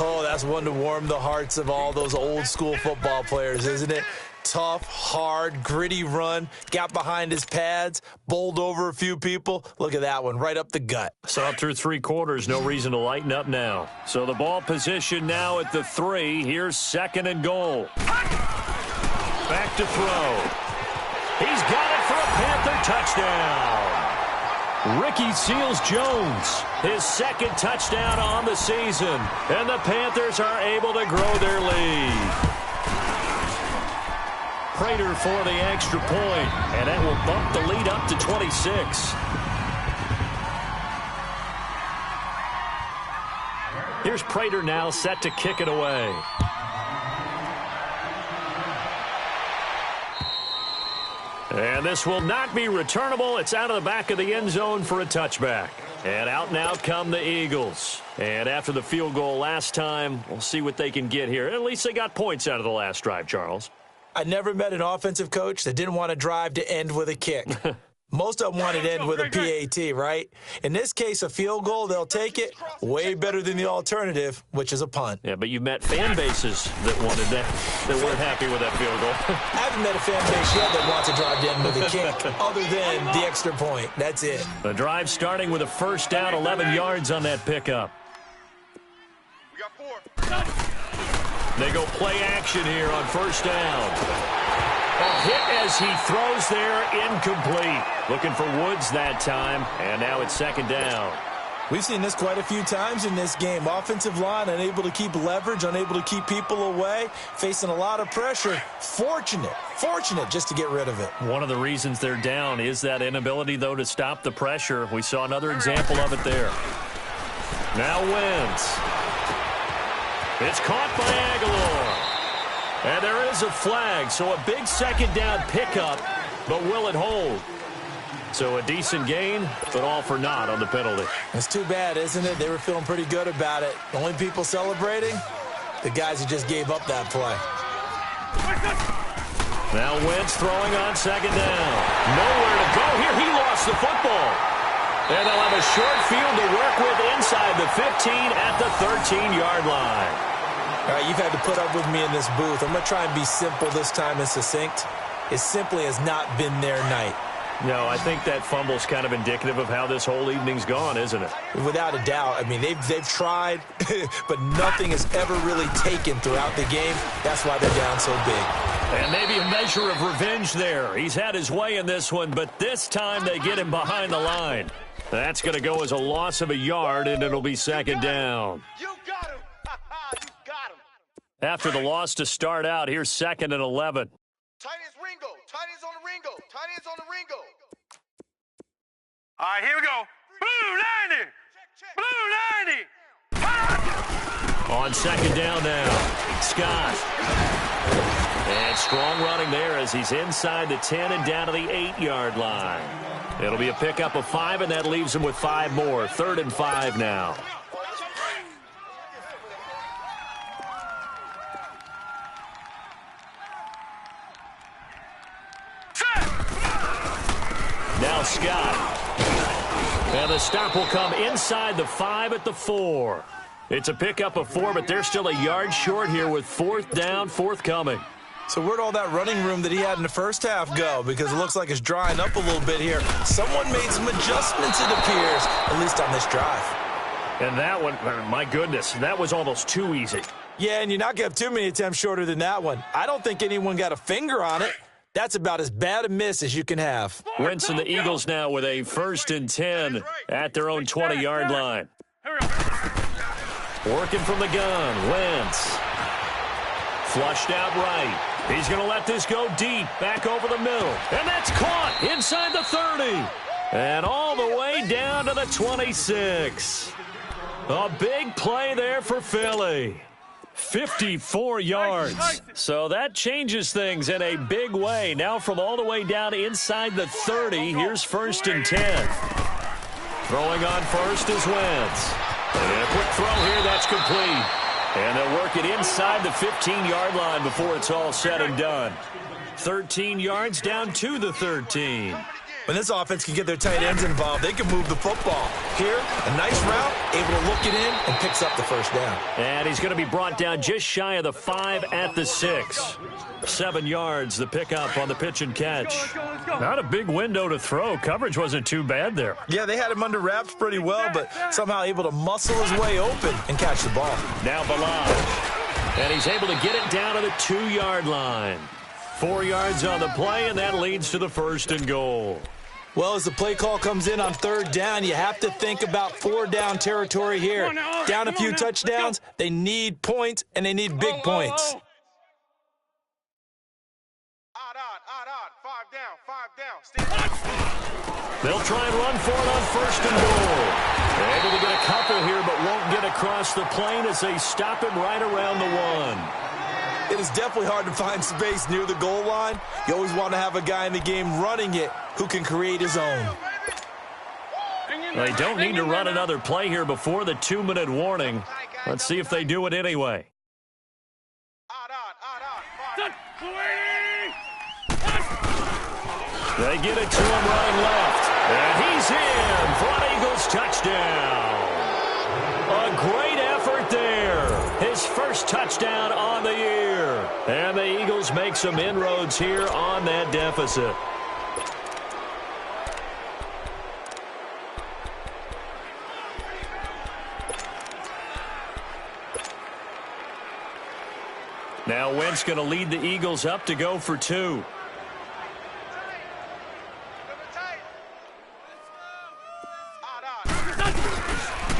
S3: Oh, that's one to warm the hearts of all those old school football players, isn't it? Tough, hard, gritty run. Got behind his pads, bowled over a few people. Look at that one, right up the gut.
S2: Saw through 3 quarters, no reason to lighten up now. So the ball position now at the 3. Here's 2nd and goal. Back to throw. He's got it for a Panther touchdown. Ricky Seals-Jones, his 2nd touchdown on the season. And the Panthers are able to grow their lead. Prater for the extra point, and that will bump the lead up to 26. Here's Prater now set to kick it away. And this will not be returnable. It's out of the back of the end zone for a touchback. And out now come the Eagles. And after the field goal last time, we'll see what they can get here. At least they got points out of the last drive, Charles.
S3: I never met an offensive coach that didn't want to drive to end with a kick. Most of them want to end with a PAT, right? In this case, a field goal, they'll take it. Way better than the alternative, which is a punt.
S2: Yeah, but you've met fan bases that wanted that weren't happy with that field goal.
S3: I haven't met a fan base yet that wants to drive to end with a kick, other than the extra point. That's it.
S2: The drive starting with a 1st down, 11 yards on that pickup.
S5: We got 4.
S2: They go play action here on 1st down. A hit as he throws there, incomplete. Looking for Woods that time, and now it's 2nd down.
S3: We've seen this quite a few times in this game. Offensive line unable to keep leverage, unable to keep people away, facing a lot of pressure. Fortunate just to get rid of it.
S2: One of the reasons they're down is that inability, though, to stop the pressure. We saw another example of it there. Now Wentz. It's caught by Aguilar. And there is a flag, so a big 2nd down pickup, but will it hold? So a decent gain, but all for naught on the penalty.
S3: It's too bad, isn't it? They were feeling pretty good about it. The only people celebrating, the guys who just gave up that play.
S2: Now Wentz throwing on second down. Nowhere to go here. He lost the football. And they'll have a short field to work with inside the 15 at the 13-yard line.
S3: All right, you've had to put up with me in this booth. I'm going to try and be simple this time and succinct. It simply has not been their night.
S2: No, I think that fumble's kind of indicative of how this whole evening's gone, isn't it?
S3: Without a doubt. I mean, they've tried, but nothing has ever really taken throughout the game. That's why they're down so big.
S2: And maybe a measure of revenge there. He's had his way in this one, but this time they get him behind the line. That's going to go as a loss of a yard, and it'll be second down.
S5: You got him. You got him.
S2: After the loss to start out, here's 2nd and 11.
S5: Tight end's Ringo. Tight end's on the Ringo. Tight end's on the Ringo.
S4: All right, here we go. Blue 90. Blue 90.
S2: On second down now, Scott. And strong running there as he's inside the 10 and down to the 8-yard line. It'll be a pickup of 5, and that leaves him with 5 more. 3rd and 5 now. Now Scott. And the stop will come inside the 5 at the 4. It's a pickup of 4, but they're still a yard short here with 4th down, forthcoming.
S3: So where'd all that running room that he had in the first half go? Because it looks like it's drying up a little bit here. Someone made some adjustments, it appears, at least on this drive.
S2: And that one, my goodness, that was almost too easy.
S3: Yeah, and you're not going to have too many attempts shorter than that one. I don't think anyone got a finger on it. That's about as bad a miss as you can have.
S2: Wentz and the Eagles now with a 1st and 10 at their own 20-yard line. Working from the gun, Wentz. Flushed out right. He's going to let this go deep, back over the middle. And that's caught inside the 30. And all the way down to the 26. A big play there for Philly. 54 yards. So that changes things in a big way. Now from all the way down inside the 30, here's 1st and 10. Throwing on first is Wentz. And a quick throw here, that's complete. And they'll work it inside the 15-yard line before it's all said and done. 13 yards down to the 13.
S3: When this offense can get their tight ends involved, they can move the football. Here, a nice route, able to look it in, and picks up the 1st down.
S2: And he's going to be brought down just shy of the 5 at the 6. 7 yards, the pickup on the pitch and catch. Not a big window to throw. Coverage wasn't too bad there.
S3: Yeah, they had him under wraps pretty well, but somehow able to muscle his way open and catch the ball.
S2: Now Balaj. And he's able to get it down to the 2-yard line. 4 yards on the play, and that leads to the 1st and goal.
S3: Well, as the play call comes in on 3rd down, you have to think about 4-down territory here. Down a few touchdowns, they need points, and they need big points.
S2: They'll try and run for it on 1st and goal. Able to get a couple here, but won't get across the plane as they stop him right around the 1.
S3: It is definitely hard to find space near the goal line. You always want to have a guy in the game running it who can create his own.
S2: They don't need to run another play here before the 2-minute warning. Let's see if they do it anyway. They get it to him running left. And he's in for an Eagles touchdown. A great effort there. His first touchdown on the year. And the Eagles make some inroads here on that deficit. Now Wentz going to lead the Eagles up to go for 2.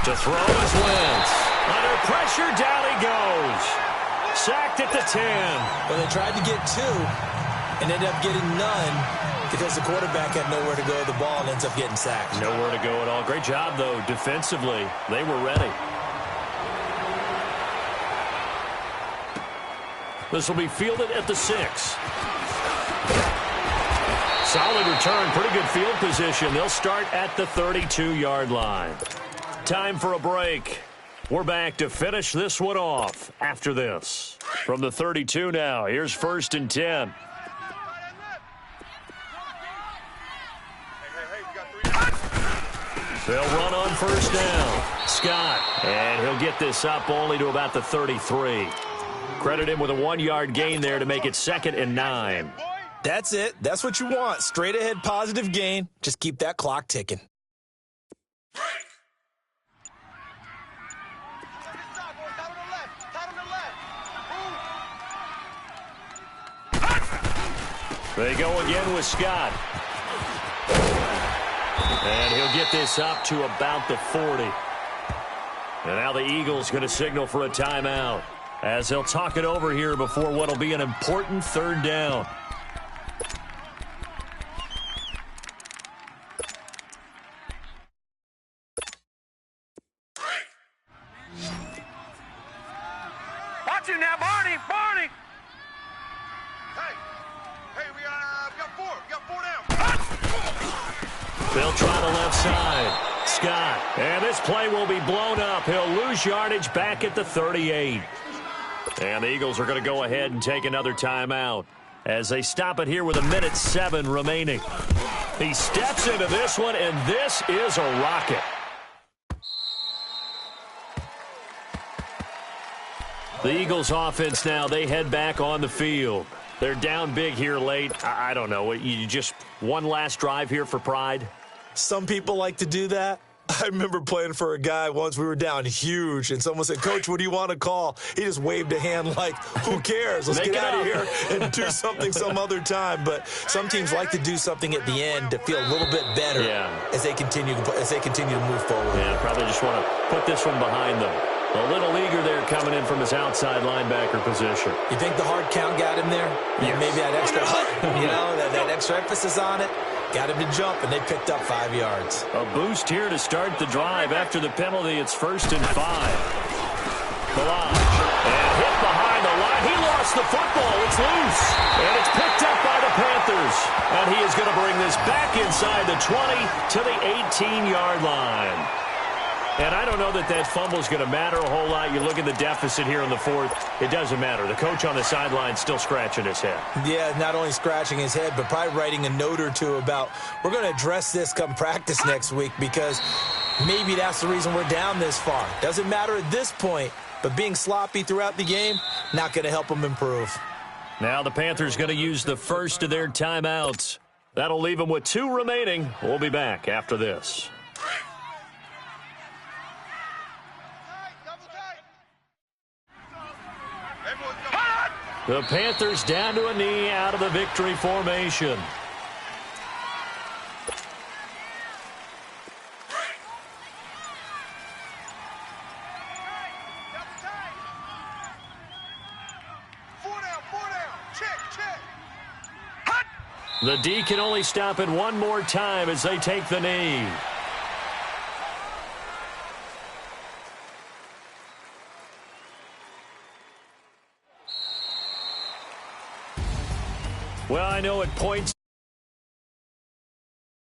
S2: To throw is Wentz. Under pressure, down he goes. Sacked at the 10.
S3: Well, they tried to get 2 and ended up getting none because the quarterback had nowhere to go with the ball and ends up getting sacked.
S2: Nowhere to go at all. Great job, though, defensively. They were ready. This will be fielded at the 6. Solid return, pretty good field position. They'll start at the 32-yard line. Time for a break. We're back to finish this one off after this. From the 32 now, here's 1st and 10. They'll run on 1st down. Scott, and he'll get this up only to about the 33. Credit him with a 1-yard gain there to make it 2nd and 9.
S3: That's it. That's what you want. Straight ahead positive gain. Just keep that clock ticking.
S2: They go again with Scott. And he'll get this up to about the 40. And now the Eagles going to signal for a timeout as they'll talk it over here before what will be an important 3rd down.
S4: Watch it now, Barney! Barney!
S5: Hey, we got 4. We got 4 down.
S2: They'll try the left side. Scott. And this play will be blown up. He'll lose yardage back at the 38. And the Eagles are going to go ahead and take another timeout as they stop it here with 1:07 remaining. He steps into this one, and this is a rocket. The Eagles offense now, they head back on the field. They're down big here late. I don't know. You just one last drive here for pride?
S3: Some people like to do that. I remember playing for a guy once. We were down huge, and someone said, "Coach, what do you want to call?" He just waved a hand like, who cares? Let's get out of here and do something some other time. But some teams like to do something at the end to feel a little bit better as they continue to move forward.
S2: Yeah, probably just want to put this one behind them. A little eager there coming in from his outside linebacker position.
S3: You think the hard count got him there?
S2: Yes.
S3: Maybe that extra, that extra emphasis on it. Got him to jump, and they picked up 5 yards.
S2: A boost here to start the drive. After the penalty, it's 1st and 5. Balaj, and hit behind the line. He lost the football. It's loose, and it's picked up by the Panthers. And he is going to bring this back inside the 20 to the 18-yard line. And I don't know that that fumble is going to matter a whole lot. You look at the deficit here in the 4th. It doesn't matter. The coach on the sideline still scratching his head.
S3: Yeah, not only scratching his head, but probably writing a note or two about, we're going to address this come practice next week because maybe that's the reason we're down this far. Doesn't matter at this point, but being sloppy throughout the game, not going to help them improve.
S2: Now the Panthers going to use the first of their timeouts. That'll leave them with 2 remaining. We'll be back after this. The Panthers down to a knee out of the victory formation. The D can only stop it one more time as they take the knee. Well, I know it points